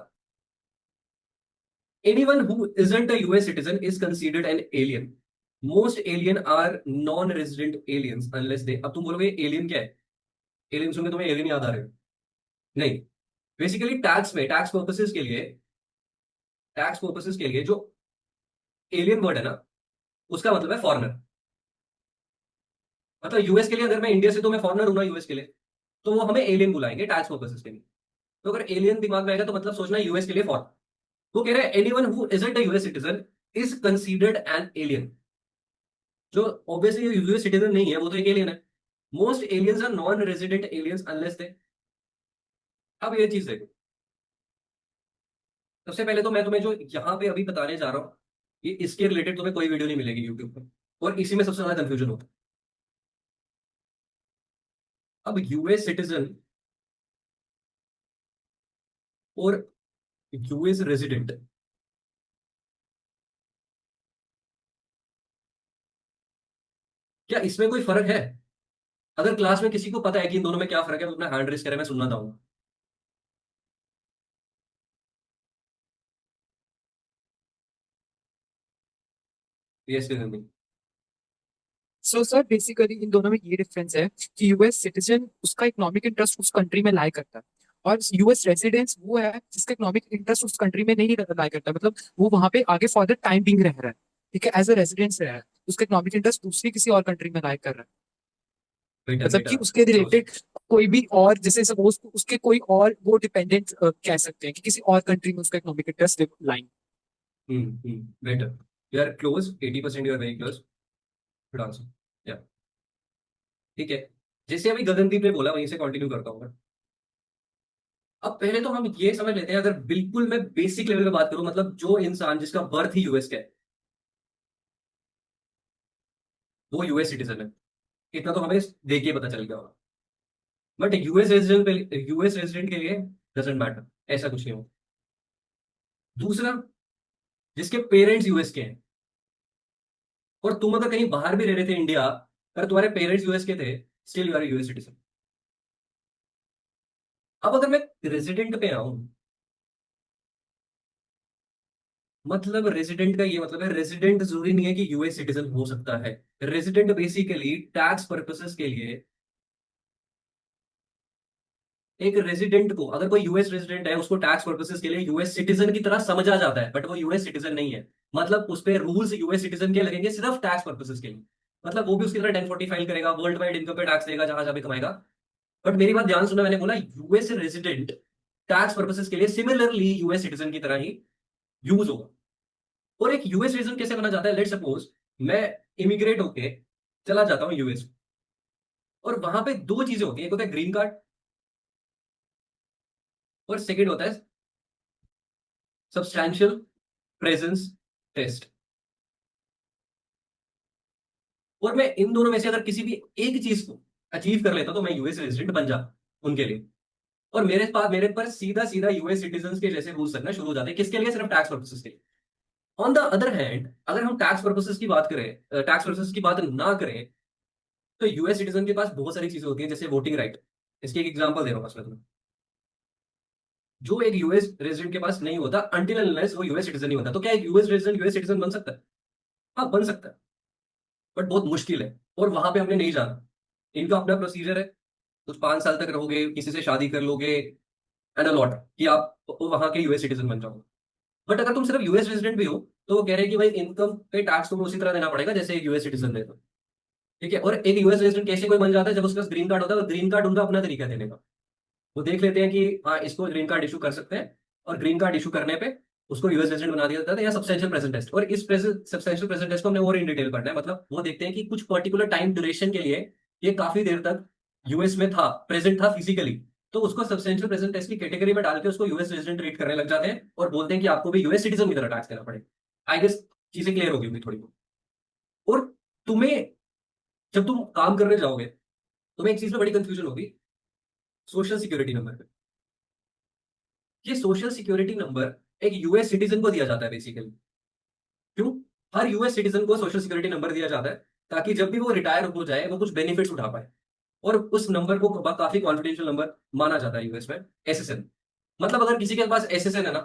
Anyone who isn't a US citizen is considered an alien. Most alien are non resident aliens unless they. अब तुम बोलोगे एलियन क्या है, एलियन सुन के तुम्हें एलियन याद आ रहे हो? नहीं, बेसिकली टैक्स में टैक्स पर्पसेस के लिए जो एलियन वर्ड है ना, उसका मतलब है फॉरेनर। मतलब यूएस के लिए अगर मैं इंडिया से, तो मैं फॉरेनर हूं ना यूएस के लिए, तो वो हमें एलियन बुलाएंगे टैक्स पर्पसेस के लिए। तो अगर एलियन दिमाग में आएगा तो मतलब सोचना यूएस के लिए फॉरेन। वो कह रहे हैं anyone who isn't a US citizen is considered an alien. जो ऑब्वियसली यूएस सिटीजन नहीं है वो तो एक एलियन है। Most aliens are non resident aliens unless they. अब ये चीज देखो, सबसे पहले तो मैं तुम्हें जो यहाँ पे अभी बताने जा रहा हूँ, ये इसके रिलेटेड तुम्हें कोई वीडियो नहीं मिलेगी यूट्यूब पर, और इसी में सबसे ज्यादा कंफ्यूजन होता है। अब यूएस सिटीजन और यूएस रेजिडेंट, क्या इसमें कोई फर्क है? अगर क्लास में किसी को पता है कि इन दोनों में क्या फर्क है तो अपना हैंड रेस करे, मैं सुनना चाहूंगा। यस नहीं? सो सर बेसिकली इन दोनों में ये डिफरेंस है कि यूएस सिटीजन उसका इकोनॉमिक इंटरेस्ट उस कंट्री में लाई करता है, और यूएस रेजिडेंस वो है जिसका इकोनॉमिक इंटरेस्ट उस कंट्री में नहीं लाई करता, मतलब वो वहां पे आगे फॉर द टाइम बिंग रह रहा है, ठीक है, एज अ रेजिडेंस रह रहा है, उसका इकोनॉमिक इंटरेस्ट दूसरी किसी और कंट्री में लाई कर रहा है। बेटा मतलब बेटा कि उसके क्लोज। रिलेटेड कोई भी और, जैसे सपोज उसके कोई और वो डिपेंडेंट कह सकते हैं कि किसी और कंट्री में उसका इकोनॉमिक इंटरेस्ट लाइन। बेटा you are close, 80%, you are very close. Good answer. या ठीक है, जैसे अभी गगनदीप ने बोला वहीं से कंटिन्यू करता हूँ मैं। अब पहले तो हम ये समझ लेते हैं, अगर बिल्कुल मैं बेसिक लेवल पे बात करूं, मतलब जो इंसान जिसका बर्थ ही यूएस का है वो यूएस सिटीजन है, इतना तो हमें देख के पता चल गया होगा। बट यूएस रेजिडेंट के लिए डजेंट मैटर, ऐसा कुछ नहीं हो। दूसरा, जिसके पेरेंट्स यूएस के हैं, और तुम अगर कहीं बाहर भी रह रहे थे इंडिया, पर तुम्हारे पेरेंट्स यूएस के थे, still you are US citizen. अब अगर मैं रेजिडेंट पे आऊं, मतलब रेजिडेंट का ये मतलब है, रेजिडेंट जरूरी नहीं है कि यूएस सिटीजन हो सकता है। रेजिडेंट बेसिकली टैक्स पर्पसेस के लिए, एक रेजिडेंट को, अगर कोई यूएस रेजिडेंट है उसको टैक्स पर्पसेस के लिए यूएस सिटीजन की तरह समझा जाता है, बट वो यूएस सिटीजन नहीं है। मतलब उस पे रूल्स यूएस सिटीजन के लगेंगे सिर्फ टैक्स पर्पसेस के लिए। मतलब वो भी उसकी तरह 1040 फाइल करेगा, वर्ल्ड वाइड इनकम पे टैक्स देगा जहां जहां भी कमाएगा। बट मेरी बात ध्यान सुना, मैंने बोला यूएस रेजिडेंट टैक्स पर्पसेस के लिए सिमिलरली यूएस सिटीजन की तरह ही यूज होगा। और एक यूएस सिटीजन कैसे बना जाता है, लेट सपोज मैं इमिग्रेट होके चला जाता हूँ यूएस, और वहां पे दो चीजें होती है, एक होता है ग्रीन कार्ड, और सेकेंड होता है सब्सटैंशियल प्रेजेंस टेस्ट। और मैं इन दोनों में से अगर किसी भी एक चीज को अचीव कर लेता तो मैं यूएस रेजिडेंट बन जाता उनके लिए, और मेरे पर सीधा सीधा यूएस सिटीजन के जैसे रूल्स लगना शुरू हो जाते हैं। किसके लिए? सिर्फ टैक्स पर्पसेस के लिए। ऑन द अदर हैंड, अगर हम टैक्स पर्पसेस की बात करें, टैक्स पर्पसेस की बात ना करें, तो यूएस सिटीजन के पास बहुत सारी चीजें होती हैं, जैसे वोटिंग राइट। इसकी एक एग्जांपल दे रहा हूँ बस मैं तुम्हें, जो एक यूएस रेजिडेंट के पास नहीं होता अनटिल अनलेस वो यूएस सिटीजन नहीं होता। तो क्या एक यूएस रेजिडेंट यूएस सिटीजन बन सकता है? हाँ बन सकता है, बट बहुत मुश्किल है, और वहां पे हमने नहीं जाना। इनका अपना प्रोसीजर है, कुछ 5 साल तक रहोगे, किसी से शादी कर लोगे, एंड अलॉट कि आप वहां के यूएस सिटीजन बन जाओगे। बट अगर तुम सिर्फ यूएस रेजिडेंट भी हो तो वो कह रहे हैं कि भाई इनकम पे टैक्स तुम्हें उसी तरह देना पड़ेगा जैसे एक यूएस सिटीजन देता। ठीक है, और एक यूएस रेजिडेंट कैसे कोई बन जाता है जब उसके पास ग्रीन कार्ड होता है, और ग्रीन कार्ड उनका अपना तरीका है देने का। वो देख लेते हैं कि हाँ इसको ग्रीन कार्ड इशू कर सकते हैं, और ग्रीन कार्ड इशू करने पे उसको यूएस रेजिडेंट बना दिया जाता है, या सब्सटेंशियल प्रेजेंट टेस्ट। और इस सब्सटेंशियल प्रेजेंट टेस्ट को हमने और इन डिटेल पढ़ना है। मतलब वो देखते हैं कि कुछ पर्टिकुलर टाइम ड्यूरेशन के लिए ये काफी देर तक यूएस में था, प्रेजेंट था फिजिकली, तो उसको सब्सटेंशियल प्रेजेंट टेस्ट की कैटेगरी में डाल के उसको यूएस रेजिडेंट ट्रीट करने लग जाते हैं, और बोलते हैं कि आपको भी यूएस सिटीजन की तरह टैक्स देना पड़ेगा। आई गेस चीजें क्लियर होगी होंगी थोड़ी बहुत। और तुम्हें जब तुम काम करने जाओगे तुम्हें एक चीज में बड़ी कंफ्यूजन होगी, सोशल सिक्योरिटी नंबर पे। ये सोशल सिक्योरिटी नंबर एक यूएस सिटीजन को दिया जाता है बेसिकली। क्यों? हर यूएस सिटीजन को सोशल सिक्योरिटी नंबर दिया जाता है ताकि जब भी वो रिटायर हो जाए वो कुछ बेनिफिट्स उठा पाए। और उस नंबर को काफी कॉन्फिडेंशियल नंबर माना जाता है यूएस में, एसएसएन। मतलब अगर किसी के पास एसएसएन है ना,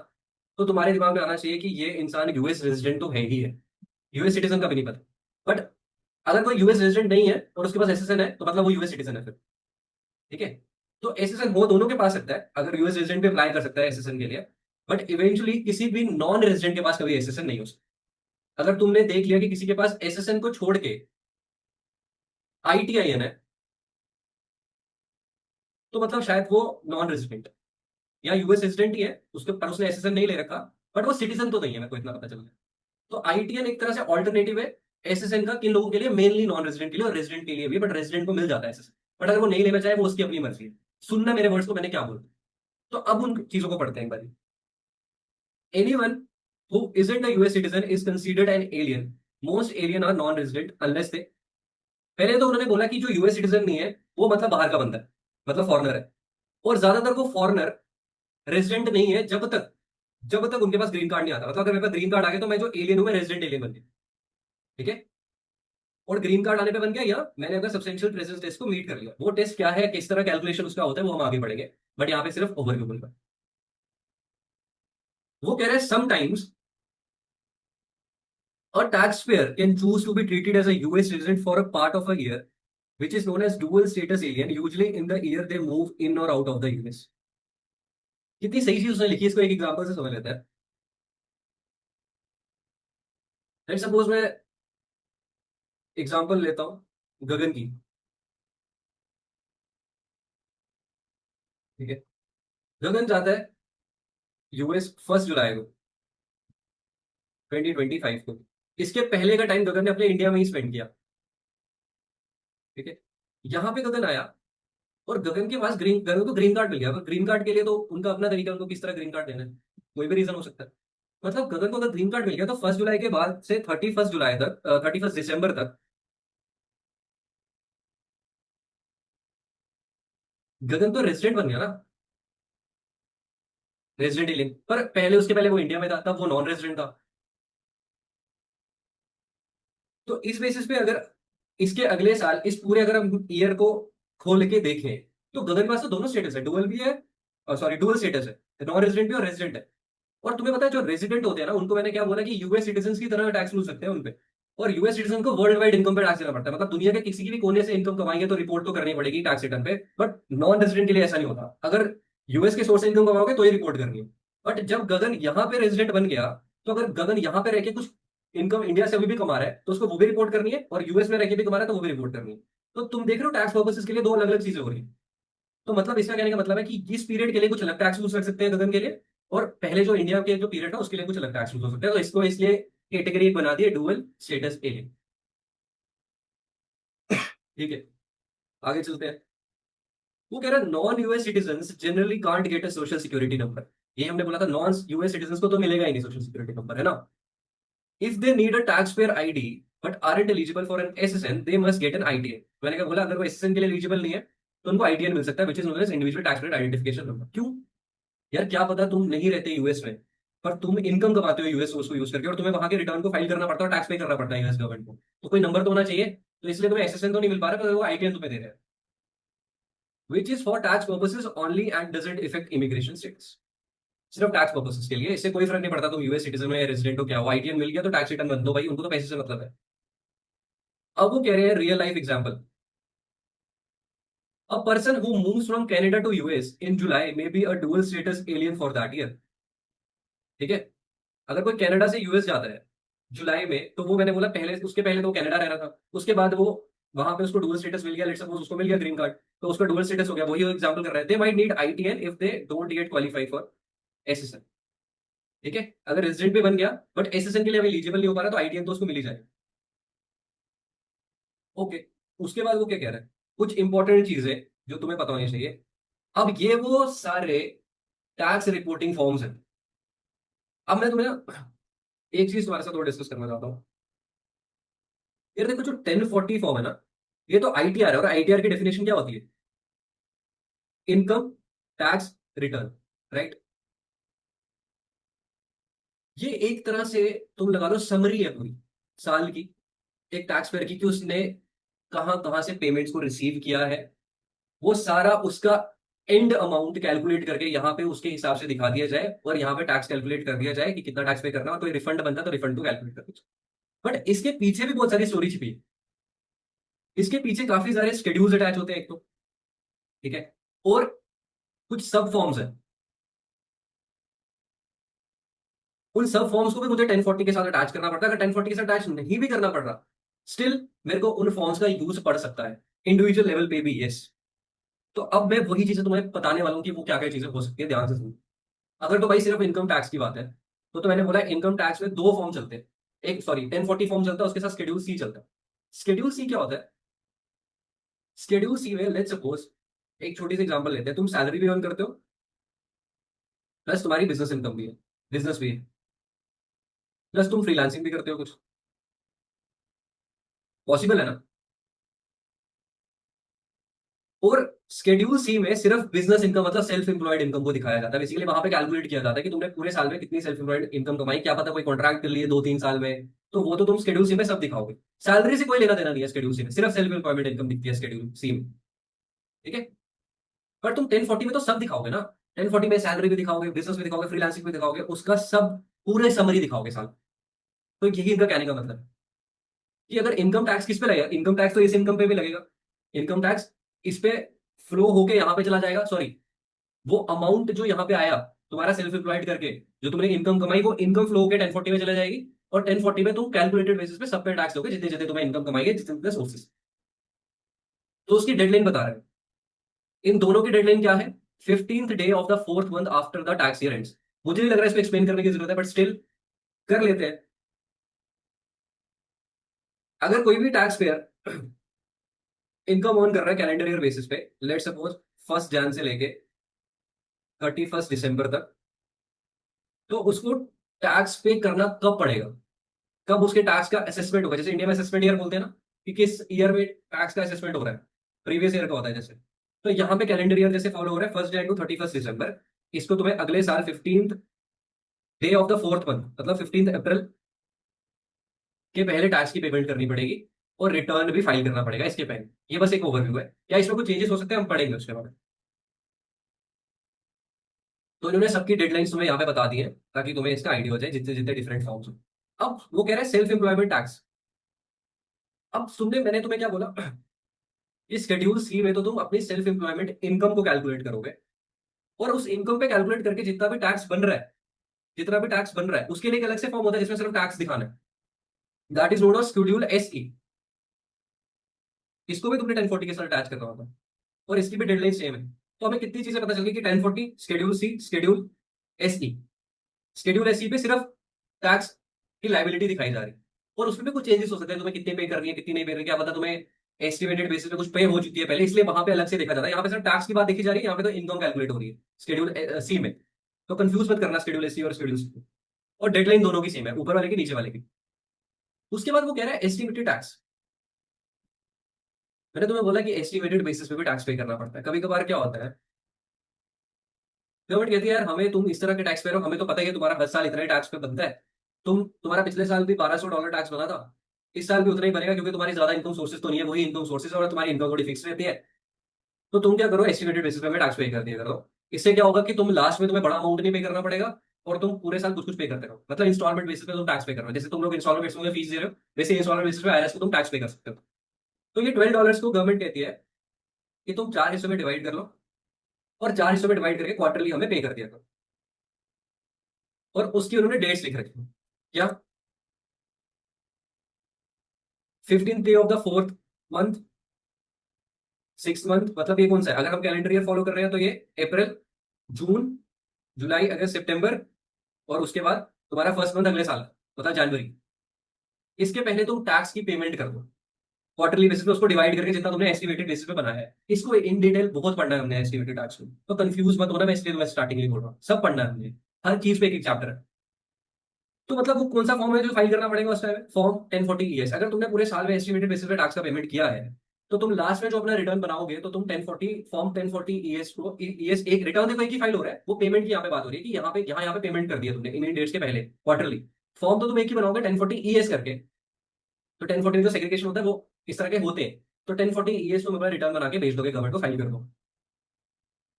तो तुम्हारे दिमाग में आना चाहिए कि ये इंसान यूएस रेजिडेंट तो है ही है, यूएस सिटीजन का भी नहीं पता। बट अगर कोई यूएस रेजिडेंट नहीं है और उसके पास एसएसएन है तो मतलब वो यूएस सिटीजन है फिर। ठीक है, तो एसएसएन वो दोनों के पास सकता है, अगर यूएस रेजिडेंट भी अप्लाई कर सकता है एसएसएन के लिए। बट इवेंचुअली किसी भी नॉन रेजिडेंट के पास कभी एसएसएन नहीं हो सकता। अगर तुमने देख लिया कि किसी के पास एसएसएन को छोड़ के आईटीआईएन है, तो मतलब शायद वो नॉन रेजिडेंट या यूएस रेजिडेंट ही है, उसके पर उसने एसएसएन नहीं ले रखा, बट वो सिटीजन तो नहीं है, मेरे को इतना पता चल गया। तो आईटीएन एक तरह से ऑल्टरनेटिव है एसएसएन का, किन लोगों के लिए, मेनली नॉन रेजिडेंट के लिए और रेजिडेंट के लिए भी। बट रेजिडेंट को मिल जाता है एसएसएन, बट अगर वो नहीं लेना चाहे वो उसकी अपनी मर्जी है। सुनना मेरे वर्ड्स को, मैंने क्या बोला। तो अब उन चीजों को पढ़ते हैं एक बार। Anyone who isn't a US citizen is considered an alien. Most alien are non-resident unless they, पहले तो उन्होंने बोला कि जो यूएस सिटीजन नहीं है वो मतलब बाहर का बंदा है, मतलब फॉरेनर है। और ज्यादातर वो फॉरेनर रेजिडेंट नहीं है जब तक उनके पास ग्रीन कार्ड नहीं आता। मतलब अगर मेरे पास ग्रीन कार्ड आ गया तो मैं जो एलियन हूं मैं रेजिडेंट एलियन बन गया। ठीक है, और ग्रीन कार्ड आने पे बन गया, या मैंने अगर सब्सटेंशियल प्रेजेंस टेस्ट को मीट कर लिया। वो टेस्ट क्या है, किस तरह कैलकुलेशन उसका होता है, वो हम आगे बढ़ेंगे। बट यहाँ पे सिर्फ ओवरव्यू बोल रहा है। वो कह रहे हैं sometimes a taxpayer can choose to be treated as a US resident for a part of a year, which is known as dual status alien, usually in the year they move in or out of the US. कितनी सही चीज उसने लिखी है, इसको एक example से समझ लेता है। लेट्स सपोज मैं एग्जांपल लेता हूं गगन की। ठीक है, गगन जाता है यूएस 1 जुलाई को 2025 को। इसके पहले का टाइम गगन ने अपने इंडिया में ही स्पेंड किया। ठीक है, यहाँ पे गगन आया और गगन को ग्रीन कार्ड मिल गया। पर ग्रीन कार्ड के लिए तो उनका अपना तरीका है, उनको किस तरह ग्रीन कार्ड देना है, कोई भी रीजन हो सकता है। मतलब गगन को अगर ग्रीन कार्ड मिल गया तो 1 जुलाई के बाद से 31 जुलाई तक, 31 दिसंबर तक गगन तो रेजिडेंट बन गया ना, रेजिडेंट एलियन। पर पहले, उसके पहले वो इंडिया में था, तब वो नॉन रेजिडेंट था। तो इस बेसिस पे अगर इसके अगले साल इस पूरे अगर हम ईयर को खोल के देखें तो गगन के पास तो दोनों स्टेटस है, डुअल भी है, सॉरी डुअल स्टेटस है, नॉन रेजिडेंट भी और रेजिडेंट है। और तुम्हें पता है जो रेजिडेंट होते हैं ना उनको मैंने क्या बोला कि यूएस सिटीजन की तरह टैक्स लूट सकते हैं उनपे। और यूएस सिटीजन को वर्ल्ड वाइड इनकम पे टैक्स देना पड़ता है, मतलब दुनिया के किसी भी कोने से इनकम कमाएंगे तो रिपोर्ट तो करनी पड़ेगी टैक्स रिटर्न पे। बट नॉन रेजिडेंट के लिए ऐसा नहीं होता, अगर यूएस के सोर्स से इनकम कमाओगे तो ही रिपोर्ट करनी है। बट जब गगन यहाँ पे रेजिडेंट बन गया, तो अगर गगन यहाँ पे रह के कुछ इनकम इंडिया से अभी भी कमा रहा है तो उसको वो भी रिपोर्ट करनी है, और यूएस में रह के भी कमा रहा है तो वो भी रिपोर्ट करनी है। तो तुम देख रहे हो टैक्स पर्पसेस के लिए दो अलग अलग चीजें हो रही है। तो मतलब इसका कहने का मतलब है कि इस पीरियड के लिए कुछ अलग टैक्स यूज कर सकते हैं गगन के लिए, और पहले जो इंडिया के जो पीरियड था उसके लिए कुछ अलग टैक्स यूज हो सकते हैं। तो इसको इसलिए कैटेगरी बना दिए डुअल स्टेटस एलियन। ठीक है, आगे चलते हैं। वो कह रहा है non US citizen generally can't get a social security number. ये हमने बोला था नॉन यूएस सिटीजन को तो मिलेगा ही नहीं सोशल सिक्योरिटी नंबर, है ना। If they need a taxpayer ID but aren't eligible for an SSN they must get an ITIN. मैंने क्या बोला, अगर वो एसएसएन के लिए एलिजिबल नहीं है तो उनको आईटीएन मिल सकता है, which is known as individual taxpayer identification number. क्यों? यार क्या पता तुम नहीं रहते यूएस में, पर तुम इनकम कमाते हो यूएस उसको यूज करके, और तुम्हें वहां के रिटर्न को फाइल करना पड़ता है, टैक्स पे करना पड़ता है यूएस गवर्नमेंट को। तो कोई नंबर तो होना चाहिए। तो इसलिए तुम्हें एसएसएन तो नहीं मिल पा रहा, पर वो आईटीएन तुम्हें दे रहे हैं, which is for tax purposes only and doesn't effect immigration status. सिर्फ टैक्स पर्पसेस के लिए, इससे कोई फर्क नहीं पड़ता तुम यूएस सिटीजन हो या रेजिडेंट हो, क्या हो, आईटीएन मिल गया तो टैक्स रिटर्न बन दो भाई, उनको तो पैसे से मतलब है। अब वो कह रहे हैं real life example. A person who moves from Canada to US in July may be a dual status alien for that year. ठीक है, अगर कोई कनाडा से यूएस जाता है जुलाई में, तो वो मैंने बोला पहले, उसके पहले तो वो कनाडा रह रहा था, उसके बाद वो वहां पे उसको डुअल स्टेटस मिल गया, लेट्स सपोज उसको मिल गया ग्रीन कार्ड, तो उसका डुअल स्टेटस हो गया, वही एग्जांपल कर रहा है। They might need ITM if they don't get qualify for SSN. ठीक है, अगर रेजिडेंट भी बन गया बट एसएसएन के लिए अभी एलिजिबल नहीं हो पा रहा, तो आईटीएन तो उसको मिल ही जाएगा। ओके, उसके बाद वो क्या कह रहा है, कुछ इंपॉर्टेंट चीजें जो तुम्हें पता होनी चाहिए। अब ये वो सारे टैक्स रिपोर्टिंग फॉर्म्स हैं। अब मैं तुम्हें ना एक चीज तुम्हारे साथ और डिस्कस करना चाहता हूँ। यार देखो, जो 1040 फॉर्म है ना, ये तो आईटीआर है, और आईटीआर की डेफिनेशन क्या होती है? Income tax return, right? ये एक तरह से तुम लगा लो समरी है पूरी साल की एक टैक्स पेयर की, कि उसने कहां कहां से पेमेंट्स को रिसीव किया है, वो सारा उसका एंड अमाउंट कैलकुलेट करके यहाँ पे उसके हिसाब से दिखा दिया जाए, और यहाँ पे टैक्स कैलकुलेट कर दिया जाए कि कितना टैक्स पे करना है, और कोई रिफंड बनता है तो रिफंड को कैलकुलेट कर दिया जाए। बट इसके पीछे भी बहुत सारी स्टोरी छिपी है। इसके पीछे काफी सारे शेड्यूल्स अटैच होते हैं एक तो, ठीक है, और कुछ सब फॉर्म्स है। उन सब फॉर्म्स को भी मुझे 1040 के साथ अटैच करना पड़ता है। अगर 1040 के साथ अटैच नहीं भी करना पड़ रहा, स्टिल मेरे को उन फॉर्म्स का यूज पड़ सकता है इंडिविजुअल लेवल पे भी, यस। तो अब मैं वही चीजें तुम्हें बताने वाला हूँ कि वो क्या क्या चीजें हो सकती है, ध्यान से सुनो। अगर तो भाई सिर्फ इनकम टैक्स की बात है, तो मैंने बोला इनकम टैक्स में दो फॉर्म चलते हैं। एक, सॉरी, 1040 फॉर्म चलता है, उसके साथ शेड्यूल सी चलता है। शेड्यूल सी क्या होता है? शेड्यूल सी में लेट्स सपोज, एक छोटी सी एग्जांपल लेते हैं, तुम सैलरी भी अर्न करते हो, प्लस तुम्हारी बिजनेस इनकम भी है, बिजनेस भी है, प्लस तुम फ्रीलांसिंग भी करते हो कुछ। पॉसिबल है ना? और शेड्यूल सी में सिर्फ बिजनेस इनकम, मतलब सेल्फ एम्प्लॉयड इनकम को दिखाया जाता है। बेसिकली वहां पे कैलकुलेट किया जाता है कि तुमने पूरे साल में कितनी सेल्फ एम्प्लॉयड इनकम कमाई, क्या पता कोई कॉन्ट्रैक्ट कर लिए 2-3 साल में, तो वो तो तुम शेड्यूल सी में सब दिखाओगे। सैलरी से कोई लेना देना नहीं है शेड्यूल सी में, सिर्फ सेल्फ एम्प्लॉयमेंट इनकम दिखती है शेड्यूल सी में। ठीक है, पर तुम 1040 में तो सब दिखाओगे ना। 1040 में सैलरी भी दिखाओगे, बिजनेस भी दिखाओगे, फ्रीलांसिंग भी दिखाओगे, उसका सब पूरे समरी दिखाओगे साल। तो यही इनका कहने का मतलब है कि अगर इनकम टैक्स किस पे लगेगा, इनकम टैक्स तो इस इनकम पे भी लगेगा। इनकम टैक्स इस पे फ्लो होके यहाँ पे चला जाएगा, सॉरी, वो अमाउंट जो यहाँ पे आया तुम्हारा सेल्फ एम्प्लॉयड करके, जो तुमने इनकम कमाई, वो इनकम फ्लो होकर 1040 में चला जाएगी, और 1040 में तुम कैलकुलेटेड बेसिस पे सब पे टैक्स दोगे, जितने जितने तुम्हें इनकम कमाई है, जितने जितने सोर्सेस। तो उसकी डेडलाइन बता रहे हैं। इन दोनों की डेडलाइन क्या है? 15th day of the fourth month after the tax year ends. मुझे नहीं लग रहा है इसको एक्सप्लेन करने की जरूरत है, बट स्टिल कर लेते हैं। अगर कोई भी टैक्स पेयर इनकम अर्न कर रहा है कैलेंडर ईयर बेसिस पे, लेट सपोज 1 जन से लेके 31 दिसंबर तक, तो उसको टैक्स पे करना कब पड़ेगा? कब उसके टैक्स का असेसमेंट होगा? जैसे इंडिया में असेसमेंट ईयर बोलते हैं ना, कि किस ईयर में टैक्स का असेसमेंट हो रहा है, प्रीवियस ईयर का होता है जैसे। तो यहाँ पे कैलेंडर ईयर जैसे फॉलो हो रहा है 1 जन टू 31 दिसंबर, इसको तुम्हें अगले साल 15th day of the fourth month, मतलब 15 अप्रैल के पहले टैक्स की पेमेंट करनी पड़ेगी, और रिटर्न भी फाइल करना पड़ेगा इसके पहले। ये बस एक ओवरव्यू है, क्या इसमें कुछ चेंजेस हो सकते हैं, हम पढ़ेंगे उसके बाद। तो इन्होंने सबकी डेडलाइंस तुम्हें यहाँ पे बता दी है, ताकि तुम्हें इसका आइडिया हो जाए जितने जितने डिफरेंट फॉर्म्स हो। अब वो कह रहे हैं सेल्फ एम्प्लॉयमेंट टैक्स। अब सुनने, मैंने तुम्हें क्या बोला, इस शेड्यूल सी में तो तुम अपनी सेल्फ एम्प्लॉयमेंट इनकम को कैलकुलेट करोगे, और उस इनकम पे कैलकुलेट करके जितना भी टैक्स बन रहा है, जितना भी टैक्स बन रहा है, उसके लिए एक अलग से फॉर्म होता है जिसमें सिर्फ टैक्स दिखाना है। That is known of schedule S ई। इसको भी तुमने 1040 के साथ अटैच करना होगा, और इसकी भी डेडलाइन सेम है। तो हमें कितनी चीजें पता चल गई कि 1040, schedule C, schedule S E. Schedule S E पे सिर्फ टैक्स की लाइबिलिटी दिखाई जा रही है, और उसमें भी कुछ चेंजेस हो सकते हैं, तुम्हें कितने पे करनी है, कितनी नहीं पे करनी है, क्या पता तुम्हें एस्टिमेटेड बेसिस पे कुछ पे हो चुकी है पहले, इसलिए वहां पे अलग से देखा जाता है। यहाँ पे सिर्फ टैक्स की बात देखी जा रही है, यहाँ पे तो इनकम कैलकुलेट हो रही है शेड्यूल सी में। तो कंफ्यूज मत करना शेड्यूल एस सी और शेड्यूल सी। और डेडलाइन दोनों की सेम है, ऊपर वाले की, नीचे वाले की। उसके बाद वो कह रहा है एस्टिमेटेड टैक्स। मैंने तुम्हें बोला कि एस्टिमेटेड बेसिस पे भी टैक्स पे करना पड़ता है। कभी कभार क्या होता है, गवर्नमेंट कहती है यार हमें, तुम इस तरह के टैक्स पे हो, हमें तो पता ही है तुम्हारा हर साल इतना ही टैक्स पे बनता है, तुम्हारा पिछले साल भी $1200 टैक्स बना था, इस साल भी उतना ही बनेगा, क्योंकि तुम्हारी ज्यादा इनकम सोर्सेज तो नहीं है, वही इनकम सोर्सेज, और तुम्हारी इनकम थोड़ी फिक्स रहती है। तो तुम क्या करो, एस्टिमेटेड बेसिस पे टैक्स पे कर दिया करो। इससे क्या होगा कि तुम लास्ट में तुम्हें बड़ा अमाउंट नहीं पे करना पड़ेगा, और तुम पूरे साल कुछ कुछ पे करते रहो, मतलब इंस्टॉलमेंट बेसिस पे तुम टैक्स पे करो। जैसे तुम लोग इंस्टॉलमेंट बेसिस पे फीस दे रहे हो, वैसे इंस्टॉलमेंट बेसिस पे आईआरएस को तुम टैक्स पे कर सकते हो। तो ये $12 को गवर्नमेंट कहती है कि तुम 4 हिस्सों में डिवाइड कर लो और 4 हिस्सों में डिवाइड करके क्वार्टरली हमें पे कर दिया करो। और उसकी उन्होंने डेट्स लिख रखी। क्या? 15th day of the fourth month, six month, मतलब ये कौन सा है? अगर हम कैलेंडर ईयर फॉलो कर रहे हैं तो ये अप्रैल, जून, जुलाई, अगस्त, सितंबर, और उसके बाद तुम्हारा फर्स्ट मंथ अगले साल, मतलब जनवरी। इसके पहले तुम टैक्स की पेमेंट कर दो क्वार्टरली बेसिस पे, उसको डिवाइड करके जितना तुमने एस्टिमेटेड बेसिस पे बनाया है। इसको इन डिटेल बहुत पढ़ना है हमने एस्टिमेटेड टैक्स को, तो कंफ्यूज मत होना, मैं इसलिए तुम्हें स्टार्टिंग में बोल रहा हूँ, सब पढ़ना है हमने, हर चीज पे एक एक चैप्टर है। तो मतलब वो कौन सा फॉर्म है जो फाइल करना पड़ेगा उस टाइम? Form 1040 ES। अगर तुमने पूरे साल में एस्टिमेटेड बेसिस पे टैक्स का पेमेंट किया है, तो तुम लास्ट में जो अपना रिटर्न बनाओगे तो तुम 1040 फॉर्म 1040 ES को, ES एक रिटर्न देखो एक ही फाइल हो रहा है, वो पेमेंट की यहाँ पे बात हो रही है कि यहाँ पे पेमेंट कर दिया तुमने इन डेट्स के पहले क्वार्टरली। फॉर्म तो तुम एक ही बनाओगे 1040 ES करके। तो 1040 जो सेग्रीगेशन होता है वो इस तरह के होते हैं। तो 1040 ES तुम अपना रिटर्न बना के भेज दोगे गवर्नमेंट को, फाइल कर दो।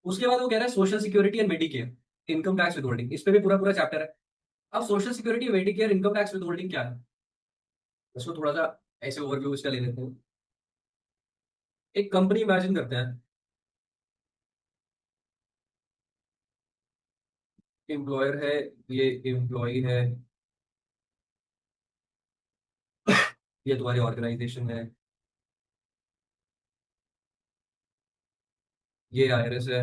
उसके बाद वो कह रहा है social security and Medicare, income tax withholding, इस पे भी पूरा पूरा चैप्टर है। अब social security, Medicare, income tax withholding क्या है, इसको थोड़ा सा ऐसे ओवरव्यू इसका ले लेते हैं। एक कंपनी इमेजिन करते हैं, एम्प्लॉयर है, ये एम्प्लॉय है, ये तुम्हारी ऑर्गेनाइजेशन है, ये IRS है।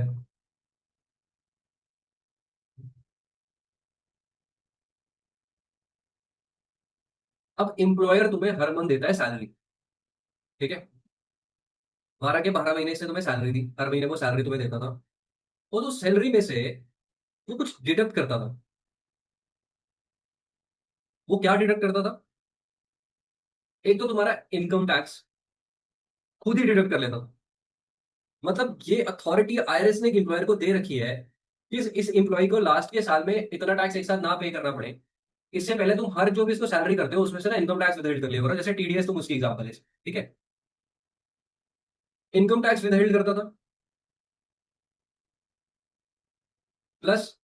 अब एम्प्लॉयर तुम्हें हर मंथ देता है सैलरी, ठीक है? 12 के 12 महीने से तुम्हें सैलरी दी, हर महीने वो सैलरी तुम्हें देता था। और उस सैलरी में से वो कुछ डिडक्ट करता था। वो क्या डिडक्ट करता था? एक तो तुम्हारा इनकम टैक्स खुद ही डिडक्ट कर लेता था। मतलब ये अथॉरिटी IRS ने एक एम्प्लॉयर को दे रखी है कि इस एम्प्लॉय को लास्ट के साल में इतना टैक्स एक साथ ना पे करना पड़े। इससे पहले तुम हर जो भी इसको सैलरी करते हो उसमें से ना इनकम टैक्स विदहेल्ड कर लिया करो, जैसे TDS, तुम उसकी एग्जाम्पल है, ठीक है? इनकम टैक्स विदहेल्ड करता था, प्लस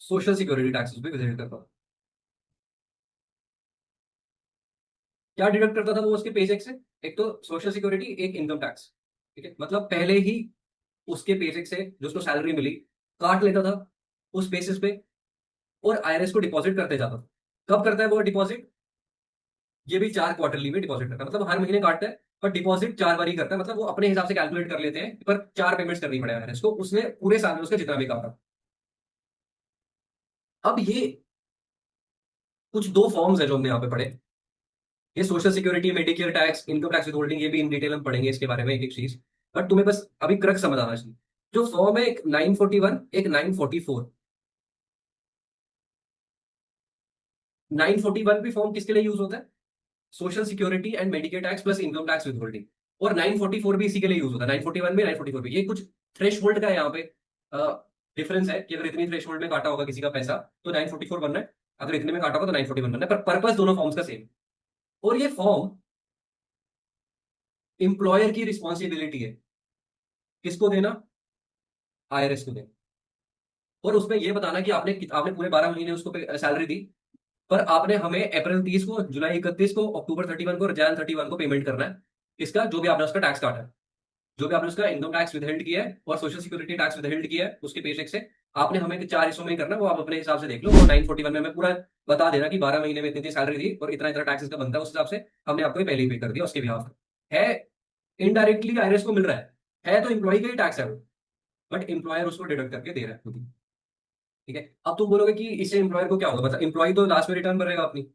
सोशल सिक्योरिटी टैक्स भी विदहेल्ड करता था। क्या डिडक्ट करता था वो उसके पेचेक से? एक तो सोशल सिक्योरिटी, एक इनकम टैक्स, ठीक है? मतलब पहले ही उसके पेचेक से जो उसको सैलरी मिली काट लेता था उस बेसिस पे, और IRS को डिपॉजिट करते जाता था। कब करता है वो डिपॉजिट? ये भी 4 क्वार्टरली में डिपॉजिट करता है, मतलब हर महीने काटता है पर डिपॉजिट 4 बार ही करता है। मतलब वो अपने हिसाब से कैलकुलेट कर लेते हैं, पर 4 पेमेंट्स करनी पड़ेगा IRS को, उसने पूरे साल में उसका जितना भी काटा। अब ये कुछ दो फॉर्म्स है जो हमने यहाँ पे पढ़े, ये social security, Medicare tax, income tax withholding, ये भी इन डिटेल हम पढ़ेंगे इसके बारे में एक एक चीज। बट तुम्हें बस अभी क्रक समझ आना चाहिए। जो फॉर्म है, एक 941, एक 944। 941 भी फॉर्म किसके लिए यूज होता है? Social security and Medicare tax plus income tax withholding. और 944 भी इसी के लिए यूज होता है, 941 में, 944 में। ये कुछ थ्रेश होल्ड का है यहाँ पे डिफरेंस है कि अगर इतनी थ्रेश होल्ड में काटा होगा किसी का पैसा तो 944 बनना है, अगर इतने में काटा होगा तो 941 बनना है, पर पर्पस दोनों फॉर्म्स का सेम। और ये फॉर्म इंप्लॉयर की रिस्पॉन्सिबिलिटी है, किसको देना? IRS को देना। और उसमें ये बताना कि आपने आपने पूरे 12 महीने उसको सैलरी दी, पर आपने हमें अप्रैल 30 को, जुलाई 31 को, अक्टूबर 31 को और जैन 31 को पेमेंट करना है। इसका जो भी आपने उसका टैक्स काटा है, जो भी आपने उसका इनकम टैक्स विदहेल्ड किया है और सोशल सिक्योरिटी टैक्स विदहेल्ड किया है उसके पेचेक से, आपने हमें 4 हिस्सों में ही करना है। वो आप अपने हिसाब से देख लो। और 941 में हमें पूरा बता देना कि 12 महीने में इतनी इतनी सैलरी दी और इतना इतना टैक्स इसका बनता है, उस हिसाब से हमने आपको ये पहले ही पे कर दिया उसके बिहाफ है। इनडायरेक्टली IRS को मिल रहा है तो एम्प्लॉय का ही टैक्स है वो, बट एम्प्लॉयर उसको डिडक्ट करके दे रहा है खुद ही, ठीक है? अब तुम बोलोगे कि इससे एम्प्लॉयर को क्या होगा? मतलब एम्प्लॉय तो लास्ट में रिटर्न भरेगा अपनी,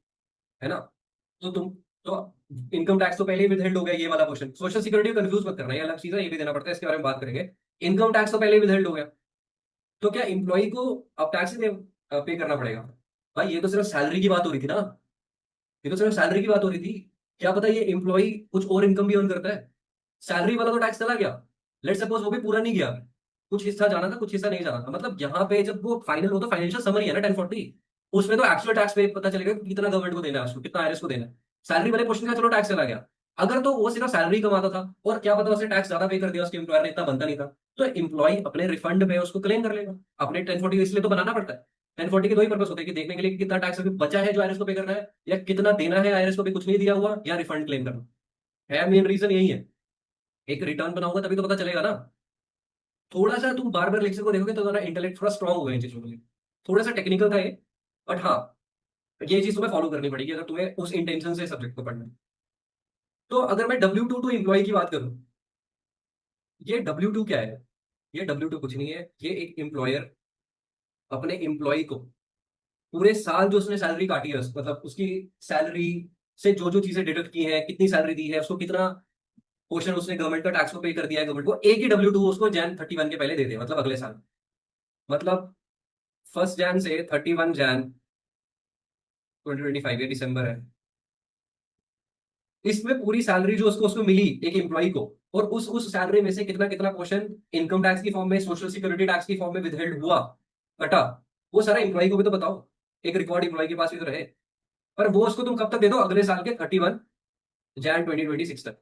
है ना? तो तुम तो इनकम टैक्स तो पहले ही विदहेल्ड हो गया, ये वाला क्वेश्चन। सोशल सिक्योरिटी को कंफ्यूज मत करना, ये अलग चीज है, ये भी देना पड़ता है, इसके बारे में बात करेंगे। इनकम टैक्स तो पहले ही विदहेल्ड हो गया, तो क्या एम्प्लॉय को अब टैक्स पे करना पड़ेगा? भाई ये तो सिर्फ सैलरी की बात हो रही थी ना, ये तो सिर्फ सैलरी की बात हो रही थी। क्या पता ये एम्प्लॉय कुछ और इनकम भी अर्न करता है। सैलरी वाला तो टैक्स चला गया, लेट सपोज वो भी पूरा नहीं गया, कुछ हिस्सा जाना था, कुछ हिस्सा नहीं जाना था। मतलब यहाँ पे जब वो फाइनल हो तो फाइनेंशियल समरी है ना 1040, उसमें तो एक्चुअल टैक्स पे पता चलेगा कि कितना गवर्नमेंट को देना है, उसको कितना IRS को देना है। सैलरी वाले पोर्शन का चलो टैक्स चला गया, अगर तो वो सिर्फ सैलरी कमाता था और क्या पता उसने टैक्स ज्यादा पे कर दिया, उसके एम्प्लॉयर ने इतना बनता नहीं था, तो एम्प्लॉय अपने रिफंड पे उसको क्लेम कर लेगा। अपने 1040 इसलिए तो बनाना पड़ता है 1040 के दो ही पर्पस होते हैं कि देखने के लिए कि कितना टैक्स अभी बचा है जो आईआरएस को पे करना है, या कितना देना है आईआरएस को भी कुछ नहीं दिया हुआ, या रिफंड क्लेम करना है। मेन रीजन यही है। एक रिटर्न बनाऊंगा तभी तो पता चलेगा ना। थोड़ा सा तुम बार बार लेक्चर को देखोगे तो तुम्हारा इंटेलेक्ट थोड़ा स्ट्रांग होगा इन चीजों के लिए। थोड़ा सा टेक्निकल था ये, बट हाँ, ये चीज तुम्हें फॉलो करनी पड़ेगी अगर तुम्हें उस इंटेंशन से सब्जेक्ट को पढ़ना है। तो अगर मैं W2 एम्प्लॉय की बात करूं, ये W2 क्या है? ये W2 कुछ नहीं है, ये एक एम्प्लॉयर अपने एम्प्लॉय को पूरे साल जो उसने सैलरी काटी है मतलब उसकी सैलरी से जो जो चीजें डिडक्ट की हैं, कितनी सैलरी दी है उसको, कितना पोर्शन उसने गवर्नमेंट का टैक्स को पे कर दिया है गवर्नमेंट को, एक ही W2 उसको Jan 31 के पहले दे दे, मतलब अगले साल। मतलब 1 Jan से 31 Jan 2025, ये दिसंबर है, इसमें पूरी सैलरी जो उसको उसमें मिली एक एम्प्लॉय को, और उस सैलरी में से कितना कितना पोर्शन इनकम टैक्स की फॉर्म में, सोशल सिक्योरिटी टैक्स की फॉर्म में विदहेल्ड हुआ, कटा, वो सारा एम्प्लॉय को भी तो बताओ, एक रिकॉर्ड एम्प्लॉय के पास भी तो रहे। पर वो उसको तुम कब तक दे दो? अगले साल के 31 Jan 2026 तक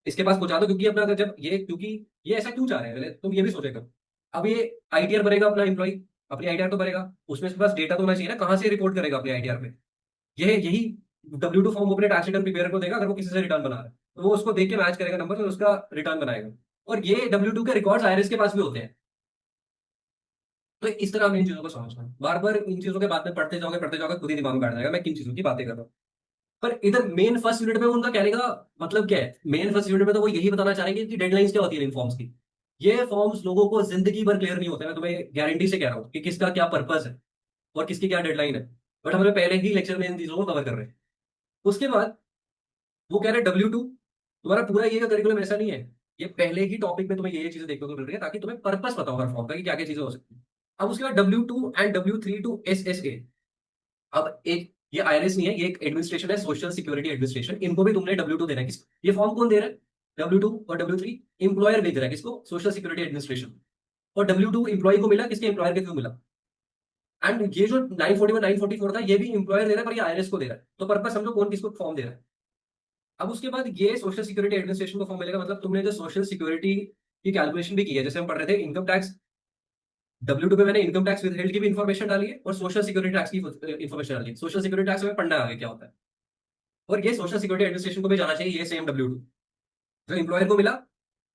इसके पास पहुंचा दो। क्योंकि अपना अगर जब ये, क्योंकि ये ऐसा क्यों चाह रहे हैं पहले तुम ये भी सोचेगा। अब ये आईटीआर भरेगा अपना एम्प्लॉय, अपनी आईटीआर तो भरेगा, उसमें उसके पास डेटा तो होना चाहिए ना, कहाँ से रिपोर्ट करेगा अपने आईटीआर में। ये यही W2 फॉर्म अपने टैक्स रिटर्न प्रिपेयर को देगा, अगर वो किसी से रिटर्न बना रहा है तो वो उसको देख के मैच करेगा नंबर, फिर उसका रिटर्न बनाएगा। और ये W2 के रिकॉर्ड्स आईआरएस के पास भी होते हैं। तो इस तरह हमें इन चीजों को समझना है। बार बार इन चीजों के बात में पढ़ते जाओगे खुद ही दिमाग में बैठ जाएगा मैं किन चीजों की बातें कर रहा हूँ। पर इधर मेन फर्स्ट यूनिट में उनका कहने का मतलब क्या है? मेन फर्स्ट यूनिट में तो वो यही बताना चाहेंगे कि डेडलाइंस क्या होती है इन फॉर्म्स की। ये फॉर्म्स लोगों को जिंदगी भर क्लियर नहीं होते, मैं तुम्हें गारंटी से कह रहा हूँ कि किसका क्या पर्पस है और किसकी क्या डेडलाइन है। बट हमने पहले ही लेक्चर में इन चीजों को कवर कर रहे हैं। उसके बाद वो कह रहे W2 तुम्हारा पूरा ये करिकुलम ऐसा नहीं है, ये पहले ही टॉपिक में तुम्हें ये चीजें देखने को मिल रही है ताकि तुम्हें पर्पस पता हो हर फॉर्म का कि क्या क्या चीजें हो सकती है। अब उसके बाद W2 and W3 to SSA। अब एक ये आईआरएस नहीं है, ये एक एडमिनिस्ट्रेशन है, सोशल सिक्योरिटी एडमिनिस्ट्रेशन, इनको भी तुमने W2 देना है। किस ये फॉर्म कौन दे रहा है? W2 और W3 एम्प्लॉयर नहीं दे रहा है, किसको? Social security administration. और W2 एम्प्लॉय को मिला, किसके? एम्प्लॉयर के थ्रू मिला। एंड ये जो 941 944 था ये भी एम्प्लॉयर दे रहा है, पर ये आईआरएस को दे रहा है। तो पर्पस समझो कौन किसको फॉर्म दे रहा है। अब उसके बाद ये सोशल सिक्योरिटी एडमिनिस्ट्रेशन को फॉर्म मिलेगा, मतलब तुमने जो सोशल सिक्योरिटी की कैलकुलेशन भी की है, जैसे हम पढ़ रहे थे इनकम टैक्स, W2 पे मैंने इनकम टैक्स विदहेल्ड की भी इन्फॉर्मेशन डाली है और सोशल सिक्योरिटी टैक्स की इन्फॉर्मेशन डाली है। सोशल सिक्योरिटी टैक्स में पढ़ना है आगे क्या होता है। और ये सोशल सिक्योरिटी एडमिनिस्ट्रेशन को भी जाना चाहिए, ये सेम W2 जो एम्प्लॉयर को मिला,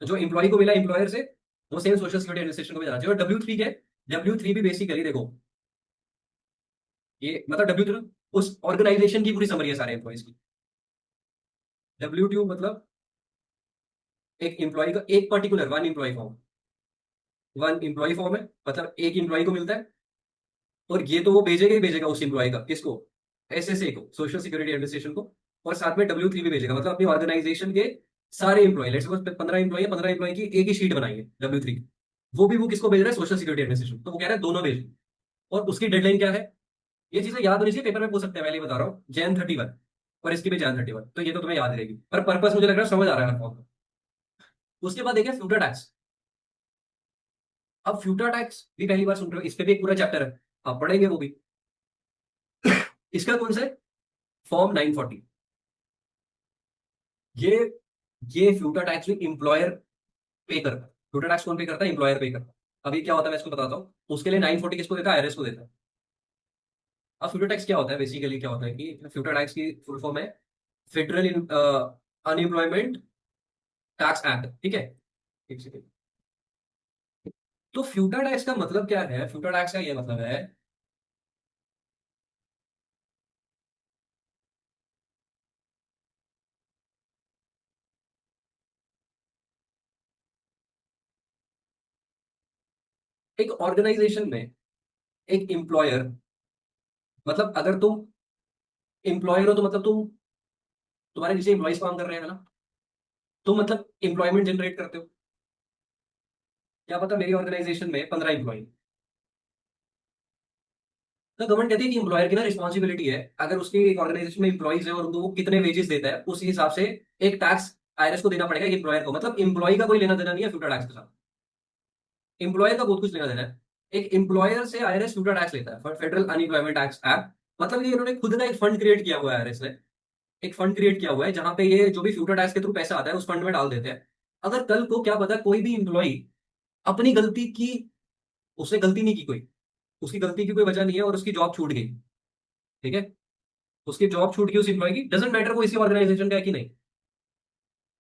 जो एम्प्लॉय को मिला एम्प्लॉयर से, वो सेम सोशल सिक्योरिटी एडमिनिस्ट्रेशन को भी जाना चाहिए। और W3 क्या है? W3 भी बेसिकली देखो, ये मतलब W3 उस ऑर्गेनाइजेशन की पूरी समरी है सारे एम्प्लॉयज की। W2 मतलब एक एम्प्लॉय का एक पर्टिकुलर वन एम्प्लॉय फॉर्म है, मतलब एक एम्प्लॉय को मिलता है। और ये तो वो भेजेगा ही भेजेगा उस एम्प्लॉय का, किसको? SSA को, सोशल सिक्योरिटी एडमिनिस्ट्रेशन को। और साथ में W3 भी भेजेगा, मतलब अपनी ऑर्गेनाइजेशन के सारे एम्प्लॉय, लेट्स सपोज 15 एम्प्लॉय है, 15 एम्प्लॉय की एक ही शीट बनाई है W3, वो किसको भेज रहा है? Social security administration. तो वो कह रहा है दोनों भेज। और उसकी डेडलाइन क्या है? ये चीजें याद होनी चाहिए, पेपर में पूछ सकते हैं, पहले ही बता रहा हूँ, Jan 31। और इसकी भी Jan 31, तो ये तो तुम्हें याद रहेगी। पर पर्पस मुझे लग रहा है समझ आ रहा है हर फॉर्म का। उसके बाद देखिए फ्यूचर टैक्स। अब फ्यूचर टैक्स भी पहली बार सुन रहे हो, इस पे भी एक पूरा चैप्टर है, आप पढ़ेंगे वो भी। इसका कौन सा है? फॉर्म 940। ये ये फ्यूचर टैक्स भी एम्प्लॉयर पे करता है। फ्यूचर टैक्स कौन पे करता है? एम्प्लॉयर पे करता है। अभी क्या होता है मैं इसको बताता हूँ। उसके लिए 940 किसको देता है? आईआरएस को देता है। अब फ्यूचर टैक्स क्या होता है? बेसिकली क्या होता है कि फ्यूचर टैक्स की फुल फॉर्म है फेडरल अनएम्प्लॉयमेंट टैक्स एक्ट, ठीक है? एक सेकेंड। तो फ्यूचर टैक्स का मतलब क्या है? फ्यूचर टैक्स का ये मतलब है, एक ऑर्गेनाइजेशन में एक एम्प्लॉयर, मतलब अगर तुम एम्प्लॉयर हो तो मतलब तुम्हारे नीचे एम्प्लॉयज काम कर रहे हैं ना, तो मतलब एम्प्लॉयमेंट जनरेट करते हो। क्या पता मेरी ऑर्गेनाइजेशन में 15 एम्प्लॉय, तो गवर्नमेंट कहती है कि एम्प्लॉयर की ना रिस्पॉन्सिबिलिटी है, अगर उसकी ऑर्गेनाइजेशन में एम्प्लॉइज है और उनको वो कितने वेजेस देता है उस हिसाब से एक टैक्स आईआरएस को देना पड़ेगा एम्प्लॉयर को। मतलब एम्प्लॉय का कोई लेना देना नहीं है फ्यूचर टैक्स के साथ, एम्प्लॉयर का बहुत कुछ लेना देना है। एक एम्प्लॉयर से आईआरएस फ्यूचर टैक्स लेता है, फेडरल अनएम्प्लॉयमेंट टैक्स एक्ट। मतलब ये इन्होंने खुद का एक फंड क्रिएट किया हुआ है, आईआरएस ने एक फंड क्रिएट किया हुआ है जहां पे ये जो भी फ्यूचर टैक्स के थ्रू पैसा आता है उस फंड में डाल देते हैं। अगर कल को क्या पता कोई भी एम्प्लॉय अपनी गलती की, उसने गलती नहीं की कोई, उसकी गलती की कोई वजह नहीं है और उसकी जॉब छूट गई, ठीक है, उसकी जॉब छूट गई उस एम्प्लॉय की, डजेंट मैटर वो इसी ऑर्गेनाइजेशन का है कि नहीं,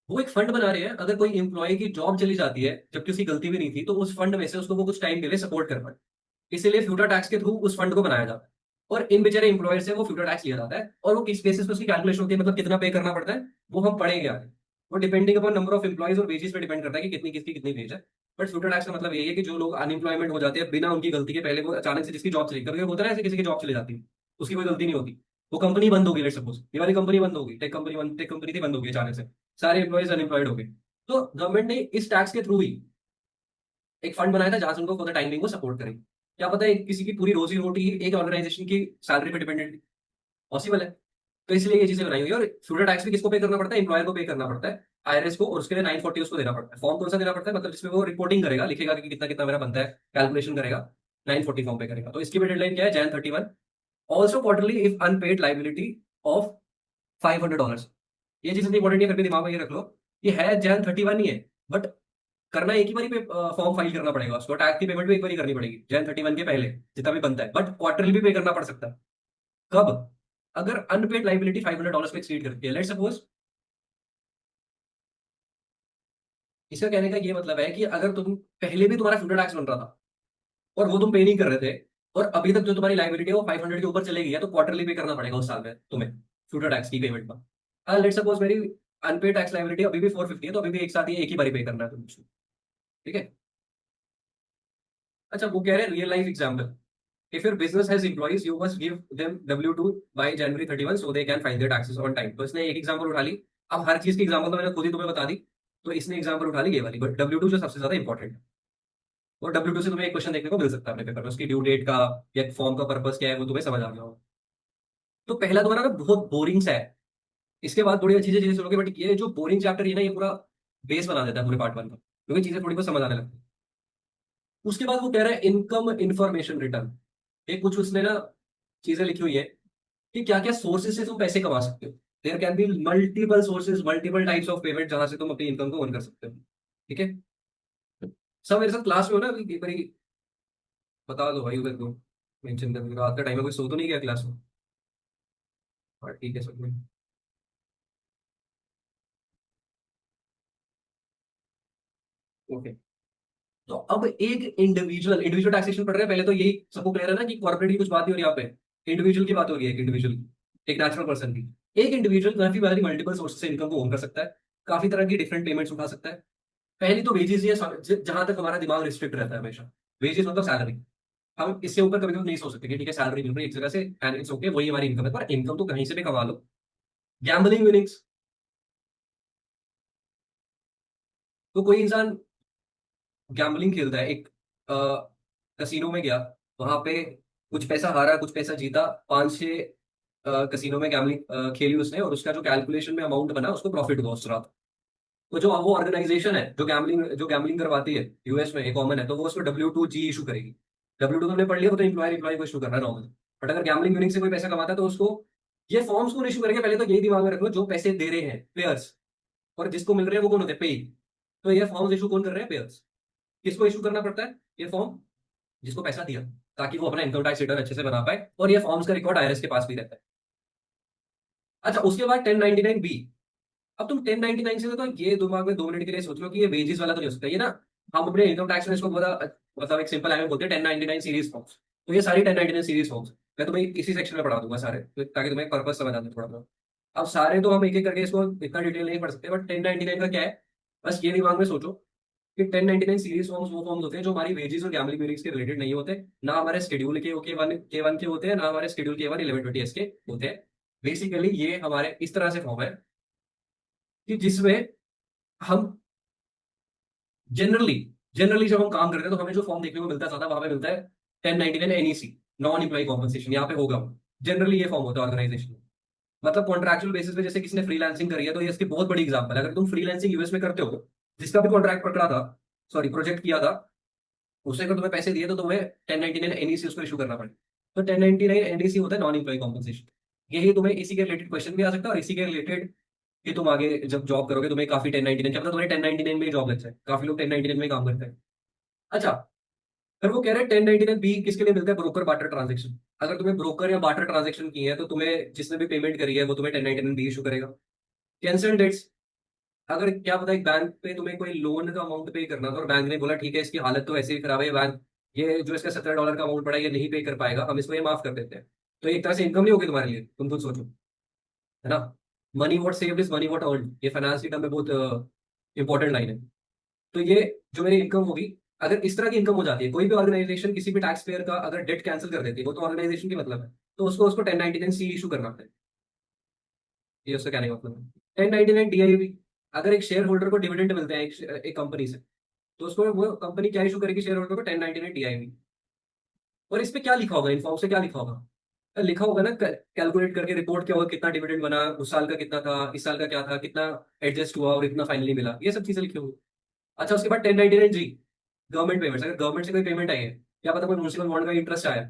वो एक फंड बना रहे हैं, अगर कोई एम्प्लॉय की जॉब चली जाती है जबकि उसकी गलती भी नहीं थी, तो उस फंड में से उसको वो कुछ टाइम के लिए सपोर्ट कर पाए, इसीलिए फ्यूचर टैक्स के थ्रू उस फंड को बनाया जाता है, और इन बेचारे एम्प्लॉयर से वो फ्यूचर टैक्स लिया जाता है, और वो किस बेसिस पे उसकी कैलकुलेशन होती है, मतलब कितना पे करना पड़ता है, वो हम पढ़ेंगे आगे। वो depending upon number of employees और वेजेस पे डिपेंड करता है कि कितनी किसकी कितनी वेज है। बट फ्यूचर टैक्स का मतलब यही है कि जो लोग अनएम्प्लॉयमेंट हो जाते हैं बिना उनकी गलती के, पहले वो अचानक से जिसकी जॉब चली, कभी कभी होता है ना ऐसे किसी की जॉब चली जाती है, उसकी कोई गलती नहीं होती, वो कंपनी बंद होगी, लेट्स सपोज ये वाली कंपनी बंद होगी, टेक कंपनी थी, बंद होगी अचानक से, सारे एम्प्लॉइज अनएम्प्लॉयड हो गए, तो गवर्नमेंट ने इस टैक्स के थ्रू ही एक फंड बनाया था जहां से उनको फॉर द टाइम बिंग वो सपोर्ट करेंगे। क्या पता है किसी की पूरी रोजी रोटी एक ऑर्गेनाइजेशन की सैलरी पे डिपेंडेंट, पॉसिबल है, तो इसलिए ये चीजें बनाई हुई है। और फ्यूचर टैक्स भी किसको पे करना पड़ता है, एम्प्लॉयर को पे करना पड़ता है, आईआरएस को, और उसके लिए 940 उसको देना पड़ता है। फॉर्म कौन सा देना पड़ता है, मतलब जिसमें वो रिपोर्टिंग करेगा, लिखेगा कि कितना कितना मेरा बनता है, कैलकुलेशन करेगा, 940 फॉर्म पे करेगा। तो इसकी भी डेडलाइन क्या है, Jan 31। Also quarterly if unpaid liability of $500। ये चीज इतनी इंपॉर्टेंट है, फिर भी दिमाग में ये रख लो, ये है Jan 31 ही है, बट करना एक ही बारी पे फॉर्म फाइल करना पड़ेगा उसको, टैक्स की पेमेंट भी एक बारी करनी पड़ेगी Jan 31 के पहले जितना भी बनता है, बट क्वार्टरली भी पे करना पड़ सकता है। कब, अगर अनपेड लाइबिलिटी $500 पे एक्सीड करती है, लेट्स सपोज, इसका कहने का ये मतलब है कि अगर तुम पहले भी तुम्हारा फ्यूचर टैक्स बन रहा था और वो तुम पे नहीं कर रहे थे, और अभी तक जो तुम्हारी लाइबिलिटी है वो 500 के ऊपर चलेगी, है तो क्वार्टरली पे करना पड़ेगा उस साल में तुम्हें फ्यूचर टैक्स की पेमेंट का। हाँ, लेट्स सपोज मेरी अनपेड टैक्स लाइबिलिटी अभी भी 450 है, तो अभी भी एक साथ ही एक ही बारी पे करना है तुमको, ठीक है। अच्छा, वो कह रहे हैं real life example, if your business has employees you must give them W2 by January 31 so they can file their taxes on time। तो इसने एक एग्जांपल उठा ली, अब हर चीज की एग्जांपल तो मैंने खुद ही तुम्हें बता दी, तो इसने एग्जांपल उठा ली ये वाली, बट W2 जो सबसे ज्यादा इंपॉर्टेंट है, और W2 से तुम्हें एक क्वेश्चन देखने को मिल सकता है अपने पेपर में, उसकी ड्यू डेट का या फॉर्म का पर्पस क्या है वो तुम्हें समझ आ गया होगा। तो पहला तुम्हारा ना बहुत बोरिंग सा है, इसके बाद थोड़ी चीजें चीजें सुनोगे, बट ये जो बोरिंग चैप्टर है ना, ये पूरा बेस बना देता है पूरे पार्ट 1 का, क्योंकि चीजें थोड़ी बहुत समझ आने लगती है। उसके बाद वो कह रहा है इनकम इंफॉर्मेशन रिटर्न, ये कुछ उसने ना चीजें लिखी हुई है कि क्या क्या सोर्सेज से तुम पैसे कमा सकते हो। There can be multiple sources, multiple types of payment जहां से तुम अपनी इनकम को अर्न कर सकते हो, ठीक है। सब मेरे साथ क्लास में हो ना अभी, एक बारी बता दो भाई उधर को, मेंशन कर दो, रात का टाइम है, कोई सो तो नहीं गया क्लास में, हाँ ठीक है सब में, ओके। तो अब एक इंडिविजुअल इंडिविजुअल टैक्सेशन पढ़ रहे हैं, पहले तो यही सबको क्लियर है ना कि कॉर्पोरेट की कुछ बात नहीं हो रही यहाँ पे, इंडिविजुअल की बात हो रही है, एक इंडिविजुअल, एक नेचुरल पर्सन की। एक इंडिविजुअल काफी बारी मल्टीपल सोर्स से इनकम को ओन कर सकता है, काफी तरह की डिफरेंट पेमेंट्स उठा सकता है। पहली तो वेजेस ये जहां तक हमारा दिमाग रिस्ट्रिक्ट रहता है हमेशा, वेजेस मतलब सैलरी, हम इससे ऊपर कभी कभी नहीं सोच सकते कि ठीक है सैलरी मिल रही है एक जगह से एंड इट्स ओके, वही हमारी इनकम है, पर इनकम तो कहीं से भी कमा लो। गैम्बलिंग विनिंग्स, तो कोई इंसान गैम्बलिंग खेलता है, एक कसिनो में गया, वहां पे कुछ पैसा हारा कुछ पैसा जीता, 5-6 कसिनो में गैम्बलिंग खेली उसने, और उसका जो कैलकुलेशन में अमाउंट बना उसको प्रॉफिट हुआ उस रात। तो जो वो ऑर्गेनाइजेशन है जो गैम्बलिंग करवाती है यूएस में, एक कॉमन है, तो वो उसको W2G इशू करेगी। W2 तो हमने पढ़ लिया, वो तो एम्प्लॉय को इशू करना है नॉर्मल, बट अगर गैम्बलिंग यूनिक से कोई पैसा कमाता है तो उसको ये फॉर्म्स कौन इशू करेंगे, पहले तो यही दिमाग में रख लो, जो पैसे दे रहे हैं पेयर्स, और जिसको मिल रहे हैं वो कौन होते हैं, पे। तो ये फॉर्म्स इशू कौन कर रहे हैं, पेयर्स। किसको इशू करना पड़ता है ये फॉर्म, जिसको पैसा दिया, ताकि वो अपना इनकम टैक्स रिटर्न अच्छे से बना पाए, और ये फॉर्म्स का रिकॉर्ड आईआरएस के पास भी रहता है। अच्छा, उसके बाद 1099B। अब तुम 1099 से तो ये दिमाग में 2 मिनट के लिए सोच लो कि ये वेजेस वाला तो नहीं हो सकता, ये ना हम अपने इनकम टैक्स में इसको मतलब एक सिंपल में बोलते हैं 1099 सीरीज फॉर्म्स। तो ये सारी 1099 सीरीज फॉर्म्स मैं तुम्हें इसी सेक्शन में पढ़ा दूंगा सारे, ताकि तुम्हें पर्पस समझ आ जाए थोड़ा बहुत। अब सारे तो हम एक एक करके इसको इतना डिटेल नहीं पढ़ सकते, बट 1099 का क्या है, बस ये दिमाग में सोचो कि 1099 सीरीज फॉर्म्स वो फॉर्म्स होते हैं जो हमारी वेजेस और गैम्बलिंग वेरिंग्स के रिलेटेड नहीं होते, ना हमारे शेड्यूल के वन के होते हैं, ना हमारे शेड्यूल के वन 1120S के होते हैं। बेसिकली ये हमारे इस तरह से फॉर्म है कि जिसमें हम जनरली जनरली जब हम काम करते हैं तो हमें जो फॉर्म देखने को मिलता है ज्यादा, वहां पे मिलता है 1099 NEC, नॉन एम्प्लॉय कॉम्पनसेशन, यहाँ पे होगा जनरली ये फॉर्म होता है ऑर्गेनाइजेशन में। मतलब कॉन्ट्रैक्चुअल बेसिस पे जैसे किसी ने फ्रीलांसिंग करी है, तो ये इसकी बहुत बड़ी एग्जांपल है। अगर तुम फ्रीलांसिंग यूएस में करते हो, जिसका भी कॉन्ट्रैक्ट पकड़ा था, सॉरी प्रोजेक्ट किया था, उससे अगर तुम्हें पैसे दिए तो तुम्हें 1099 NEC उसको इशू करना पड़ेगा। तो 1099 NEC होता है नॉन एम्प्लॉय कॉम्पनसेशन। यही तुम्हें इसी के रिलेटेड क्वेश्चन भी आ सकता है, और इसी के रिलेटेड कि तुम आगे जब जॉब करोगे तुम्हें काफी 1099, क्या पता तुम्हें 1099 में जॉब लग जाए, काफी लोग 1099 में काम करते हैं। अच्छा, फिर वो कह रहे हैं 1099 बी किसके लिए मिलता है, ब्रोकर बार्टर ट्रांजेक्शन। अगर तुम्हें ब्रोकर या बार्टर ट्रांजेक्शन की है तो तुम्हें जिसने भी पेमेंट करी है वो तुम्हें 1099 बी इशू करेगा। कैंसल डेट्स, अगर क्या पता एक बैंक पे तुम्हें कोई लोन का अमाउंट पे करना था और बैंक ने बोला ठीक है इसकी हालत तो ऐसे ही खराब है, बैंक ये जो इसका $17 का अमाउंट पड़ा है ये नहीं पे कर पाएगा, हम इसको ये माफ कर देते हैं। तो एक तरह से इनकम नहीं होगी तुम्हारे लिए, तुम खुद सोचो, है ना। Money what saved is money what earn, ये फाइनेंस की टर्म में बहुत इंपॉर्टेंट लाइन है। तो ये जो मेरी इनकम होगी, अगर इस तरह की इनकम हो जाती है, कोई भी ऑर्गेनाइजेशन किसी भी टैक्स पेयर का अगर डेट कैंसिल कर देती है, वो तो ऑर्गेनाइजेशन की मतलब है, तो उसको उसको 1099 सी इशू करना है। ये उसका कहने का मतलब है। 1099 डीआईवी, अगर एक शेयर होल्डर को डिविडेंड मिलते हैं एक कंपनी से, तो उसको वो कंपनी क्या इशू करेगी शेयर होल्डर को, 1099 डीआईवी। और इस पे क्या लिखा होगा, इनफॉर्म से क्या लिखा होगा, लिखा होगा ना कैलकुलेट करके रिपोर्ट क्या होगा, कितना डिविडेंड बना, उस साल का कितना था, इस साल का क्या था, कितना एडजस्ट हुआ और इतना फाइनली मिला, ये सब चीजें लिखी होगी। अच्छा, उसके बाद 1099 जी, गवर्नमेंट पेमेंट्स, अगर गवर्नमेंट से कोई पेमेंट आई है, क्या पता कोई म्यूनसिपल बॉन्ड का इंटरेस्ट आया,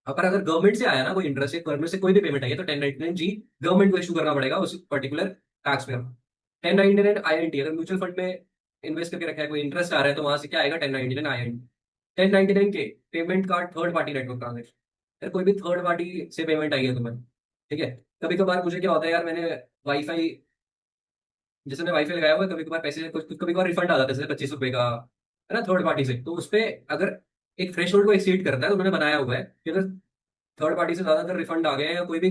पर अगर गवर्नमेंट से आया ना कोई इंटरेस्ट, गवर्नमेंट से कोई भी पेमेंट आई है तो 1099 जी गवर्नमेंट को इशू करना पड़ेगा उस पर्टिकुलर टैक्स पे। 1099 आईएनटी, अगर म्यूचुअल फंड में इन्वेस्ट करके रखा है, कोई इंटरेस्ट आ रहा है तो वहां से क्या आएगा, 1099 आईएनटी। 1099 के payment card, third party network transaction, यार कोई भी थर्ड पार्टी से पेमेंट आई है तुम्हें, ठीक है। कभी कभार मुझे क्या होता है यार, मैंने वाईफाई, जैसे मैं वाईफाई लगाया हुआ है, कभी कभार पैसे कुछ कभी कभार रिफंड आ जाता है जैसे ₹25 का, है ना, थर्ड पार्टी से, तो उस पे अगर एक थ्रेश होल्ड को एक्सीड करता है तो उन्होंने बनाया हुआ है कि अगर थर्ड पार्टी से ज्यादातर रिफंड आ गया या कोई भी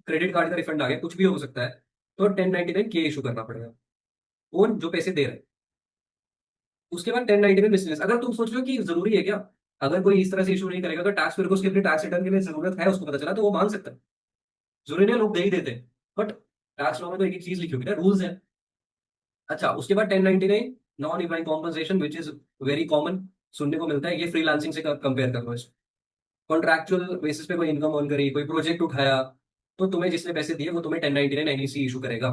क्रेडिट कार्ड का रिफंड आ गया, कुछ भी हो सकता है, तो 1099 के इशू करना पड़ेगा, कौन, जो पैसे दे रहे हैं। उसके बाद 1099 बिजनेस, अगर तुम सोच रहे हो कि जरूरी है क्या, अगर कोई इस तरह से इशू नहीं करेगा तो टैक्स पेयर को उसके अपने टैक्स रिटर्न के लिए जरूरत है, उसको पता चला तो वो मांग सकता है, जरूरी नहीं है लोग दे ही देते, बट टैक्स लॉ में तो एक ही चीज लिखी होगी ना, रूल्स है। अच्छा, उसके बाद 1099 non employing compensation, which is very common, सुनने को मिलता है, ये फ्रीलांसिंग से कंपेयर कर लो इसको। कॉन्ट्रैक्चुअल बेसिस पे कोई इनकम अर्न करी, कोई प्रोजेक्ट उठाया, तो तुम्हें जिसने पैसे दिए वो तुम्हें 1099 एनईसी इशू करेगा।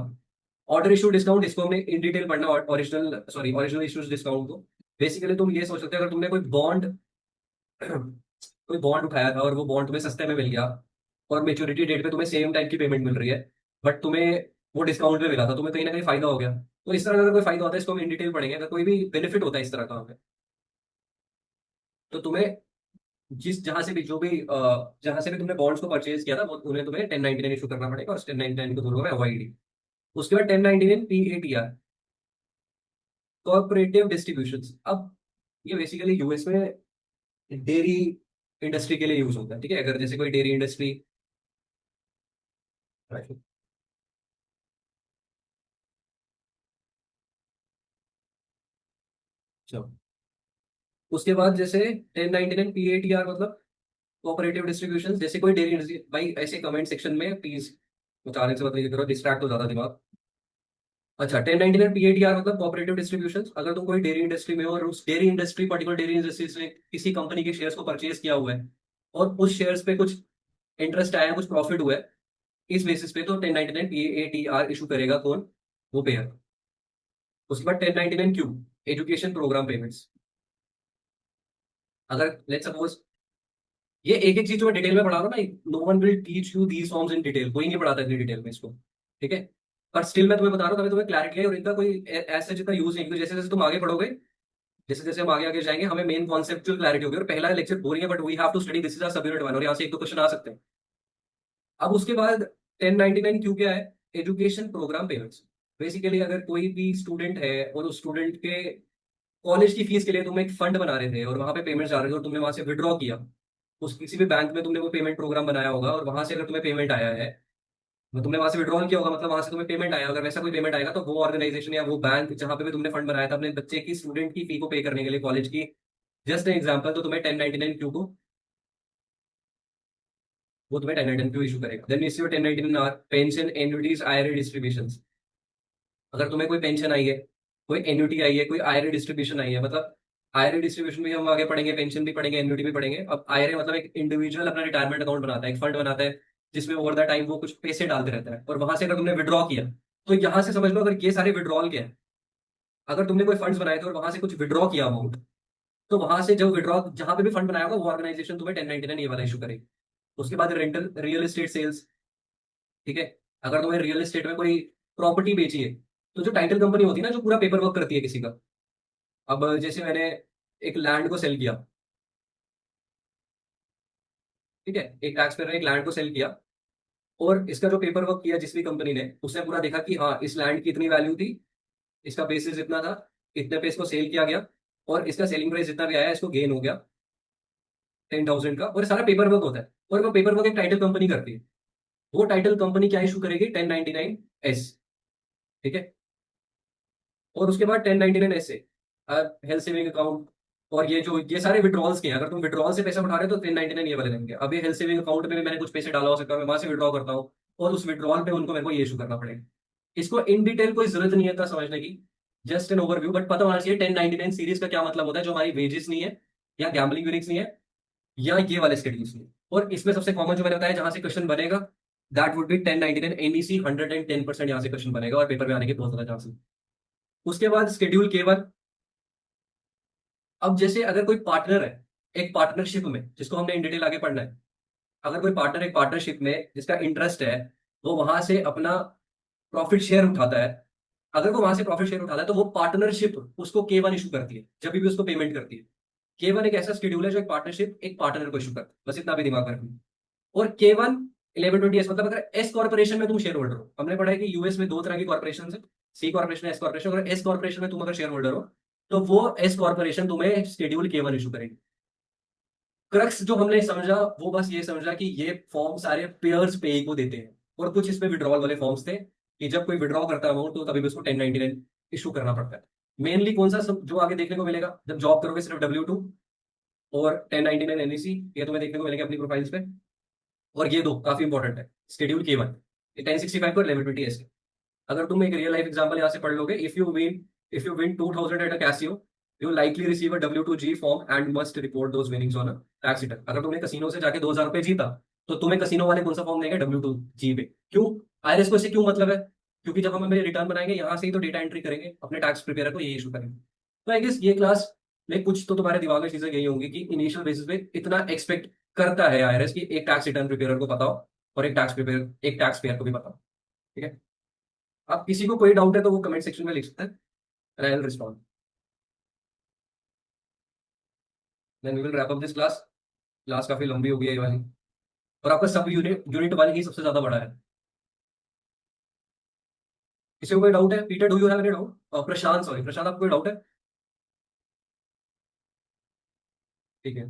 ऑर्डर इशू डिस्काउंट, इसको हमने इन डिटेल पढ़ना, ओरिजिनल इश्यूज डिस्काउंट को। बेसिकली तुम ये सोच सकते हो, अगर तुमने कोई बॉन्ड कोई बॉन्ड उठाया था और वो बॉन्ड तुम्हें सस्ते में मिल गया और मेच्योरिटी डेट पे तुम्हें सेम टाइप की पेमेंट मिल रही है, बट तुम्हें वो डिस्काउंट पे मिला था, तुम्हें कहीं ना कहीं फायदा हो गया। तो इस तरह का अगर कोई फायदा होता है, इसको हम इन डिटेल पढ़ेंगे, अगर कोई भी बेनिफिट होता है इस तरह का हमें, तो तुम्हें जिस जहां से भी जो भी जहां से भी तुमने बॉन्ड्स को परचेज किया था वो उन्हें तुम्हें 1099 इशू करना पड़ेगा, और 1099 को दोनों में अवॉइड। उसके बाद 1099 पीएटीआर, कॉर्पोरेटिव डिस्ट्रीब्यूशन। अब ये बेसिकली यूएस में डेयरी इंडस्ट्री के लिए यूज होता है, ठीक है, अगर जैसे कोई डेयरी इंडस्ट्री, चलो उसके बाद जैसे 1099 पीएटीआर मतलब कोऑपरेटिव डिस्ट्रीब्यूशन, जैसे कोई डेयरी इंडस्ट्री, भाई ऐसे कमेंट सेक्शन में प्लीज मुझे से मतलब ये करो, डिस्ट्रैक्ट हो ज्यादा दिमाग। अच्छा, 1099 पीएटीआर मतलब कोऑपरेटिव डिस्ट्रीब्यूशन, अगर तुम कोई डेयरी इंडस्ट्री में हो और उस dairy industry, particular dairy industry से किसी कंपनी के शेयर्स को परचेज किया हुआ है और उस शेयर्स पे कुछ इंटरेस्ट आया, कुछ प्रॉफिट हुआ है, इस बेसिस पे तो 1099 पीएटीआर इशू करेगा कौन, वो पेयर। उसके बाद 1099 क्यू, एजुकेशन प्रोग्राम पेमेंट्स, अगर लेट्स सपोज, ये एक एक चीज जो मैं डिटेल में पढ़ा रहा हूँ ना, no one will teach you these forms in detail, कोई नहीं पढ़ाता इतनी डिटेल में इसको, ठीक है, पर स्टिल मैं तुम्हें बता रहा हूँ ताकि तुम्हें क्लैरिटी है, और इनका कोई ऐसा जितना यूज नहीं, क्योंकि जैसे जैसे तुम आगे पढ़ोगे, जैसे जैसे हम आगे आगे जाएंगे, हमें मेन कॉन्सेप्चुअल क्लैरिटी होगी, और पहला लेक्चर बोरिंग है but we have to study, this is our subunit 1, और यहाँ से एक दो क्वेश्चन आ सकते हैं। अब उसके बाद 1099 क्यू क्या है, एजुकेशन प्रोग्राम पेमेंट्स। बेसिकली अगर कोई भी स्टूडेंट है और उस स्टूडेंट के कॉलेज की फीस के लिए तुम एक फंड बना रहे थे और वहां पे पेमेंट आ रहे थे और तुमने वहां से विड्रॉ किया, उस किसी भी बैंक में तुमने वो पेमेंट प्रोग्राम बनाया होगा और वहां से अगर तुम्हें पेमेंट आया है, तुमने वहां से विड्रॉल किया होगा, मतलब वहां से तुम्हें पेमेंट आया, अगर वैसा कोई पेमेंट आएगा तो वो ऑर्गेनाइजेशन या वो बैंक जहां पे भी तुमने फंड बनाया था अपने बच्चे की स्टूडेंट की फी को पे करने के लिए, कॉलेज की, जस्ट एग्जाम्पल, तो तुम्हें 1099 क्यू को, वो तुम्हें 1099 क्यू इशू करेगा। देन इसी 1099 आर पेंशन एन्युटीज आईआरए डिस्ट्रीब्यूशन, अगर तुम्हें कोई पेंशन आई है, कोई एन्युटी आई है, कोई आईआरए डिस्ट्रीब्यूशन आई है, मतलब आईआरए डिस्ट्रीब्यूशन भी हम आगे पढ़ेंगे, पेंशन भी पढ़ेंगे, एन्युटी भी पढ़ेंगे। अब आईआरए मतलब एक इंडिविजुअल अपना रिटायरमेंट अकाउंट बनाता है, एक फंड बनाता है जिसमें ओवर द टाइम वो कुछ पैसे डालते रहता है, और वहां से अगर तुमने विड्रॉ किया, तो यहाँ से समझ लो अगर ये सारे विड्रॉल के हैं, अगर तुमने कोई फंड्स बनाए थे और वहां से कुछ विड्रॉ किया अमाउंट, तो वहां से जब विड्रॉ जहां पे भी फंड बनाया होगा वो ऑर्गेनाइजेशन तुम्हें 1099 ये वाला इशू करेगी। उसके बाद रेंटल रियल एस्टेट सेल्स, ठीक है, अगर तुम्हें रियल एस्टेट में कोई प्रॉपर्टी बेची है, तो जो टाइटल कंपनी होती है ना, जो पूरा पेपर वर्क करती है किसी का, अब जैसे मैंने एक लैंड को सेल किया, ठीक है, एक टैक्स पेयर ने एक लैंड को सेल किया, और इसका जो पेपर वर्क किया जिस भी कंपनी ने, उसने पूरा देखा कि हाँ इस लैंड की इतनी वैल्यू थी, इसका बेसिस इतना था, इतने पे इसको सेल किया गया, और इसका सेलिंग प्राइस जितना भी आया इसको गेन हो गया 10,000 का, और सारा पेपर वर्क होता है। और वो पेपर वर्क एक टाइटल कंपनी करती है। वो टाइटल कंपनी क्या इशू करेगी? 1099 एस। ठीक है, और उसके बाद 1099 एस से हेल्थ सेविंग अकाउंट, और ये सारे विड्रॉल्स के हैं। अगर तुम विड्रॉल से पैसा उठा रहे हो तो 1099 ये वाले रहेंगे। अब ये हेल्थ सेविंग अकाउंट में भी मैंने कुछ पैसे डाला हो सकता है, मैं वहां से विड्रॉ करता हूँ, और उस विड्रॉल पे उनको मेरे को ये इशू करना पड़ेगा। इसको इन डिटेल कोई जरूरत नहीं है था समझने की, जस्ट एन ओवरव्यू, बट पता होना चाहिए 1099 सीरीज का क्या मतलब होता है, जो हमारी वेजेस नहीं है, या गैम्बलिंग यूनिक्स नहीं है, या ये वाले स्केड्यूल्स नहीं है। और इसमें सबसे कॉमन जो मैंने बताया जहां से क्वेश्चन बनेगा, दैट वुड बी 1099 एनईसी। 110% यहाँ से क्वेश्चन बनेगा, और पेपर में आने के बहुत ज्यादा चांसेस। उसके बाद शेड्यूल केवल। अब जैसे अगर कोई पार्टनर है एक पार्टनरशिप में, जिसको हमने इन डिटेल आगे पढ़ना है, अगर कोई पार्टनर एक पार्टनरशिप में जिसका इंटरेस्ट है, वो वहां से अपना प्रॉफिट शेयर उठाता है, अगर वो वहां से प्रॉफिट शेयर उठाता है तो वो पार्टनरशिप उसको K1 इशू करती है, जब भी उसको पेमेंट करती है। K1 एक ऐसा शेड्यूल है जो एक पार्टनरशिप एक पार्टनर को इशू करता है, बस इतना भी दिमाग में रखना। और K1 1120 मतलब अगर एस कॉर्पोरेशन में तुम शेयर होल्डर हो, हमने पढ़ा है कि यूएस में दो तरह की कॉर्पोरेशन है, सी कॉर्पोरेशन, एस कॉर्पोरेशन। अगर एस कॉर्पोरेशन में तुम अगर शेयर होल्डर हो, तो वो एस कॉर्पोरेशन तुम्हें शेड्यूल K1 इशू करेगी। क्रक्स जो हमने समझा वो बस ये समझा कि ये फॉर्म सारे पेयर्स पे को देते हैं, और कुछ इसमें विड्रॉल वाले फॉर्म्स थे कि जब कोई विड्रॉ करता है अमाउंट तो तभी भी उसको 1099 इशू करना पड़ता है। मेनली कौन सा जो आगे देखने को मिलेगा जब जॉब करोगे, सिर्फ W2 और 1099 एनईसी, ये तुम्हें देखने को मिलेगा अपनी प्रोफाइल्स पे। और ये दो काफी इंपॉर्टेंट है, शेड्यूल K1, 1065 को 1120 एस। अगर तुम एक रियल लाइफ एग्जांपल यहाँ से पढ़ लोगे, if you win 2000 at a Casio, you likely receive a W2G form and must report those winnings on a tax return. अगर तुमने कसिनो से जाके 2000 रुपए जीता, तो तुम्हें कसिनो वाले कौन सा फॉर्म देंगे? W2G पे। क्यों? आईआरएस को इससे क्यों मतलब है? क्योंकि जब हम मेरे रिटर्न बनाएंगे यहाँ से ही तो डेटा एंट्री करेंगे, अपने टैक्स प्रिपेयर को ये इशू करेंगे। तो आई गेस ये क्लास में कुछ तो तुम्हारे दिमाग में चीजें गई होंगी कि इनिशियल बेसिस पे इतना एक्सपेक्ट करता है आईआरएस की एक टैक्स रिटर्न प्रिपेयर को पता हो, और एक टैक्स पेयर को भी पता हो। ठीक है, अब किसी को कोई डाउट है तो वो कमेंट सेक्शन में लिख सकते हैं, and I will respond. Then we will wrap up this class. Class काफी लंबी हो गई है ये वाली, और आपका सब यूनिट वाली ही सबसे ज्यादा बड़ा है। किसी को कोई डाउट है? Peter, do you have any doubt? Prashant, sorry Prashant, आपको कोई डाउट है? ठीक है।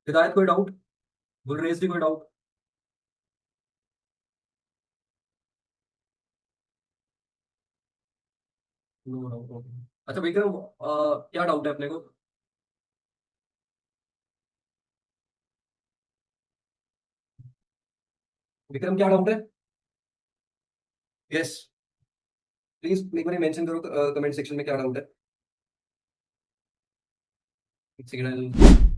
हिदायत, कोई डाउट? गुलरेज भी कोई डाउट? No doubt, okay. अच्छा विक्रम, क्या डाउट है अपने को? विक्रम क्या डाउट है? यस, प्लीज एक बार मेंशन करो कमेंट सेक्शन में क्या डाउट है। एक सेकंड।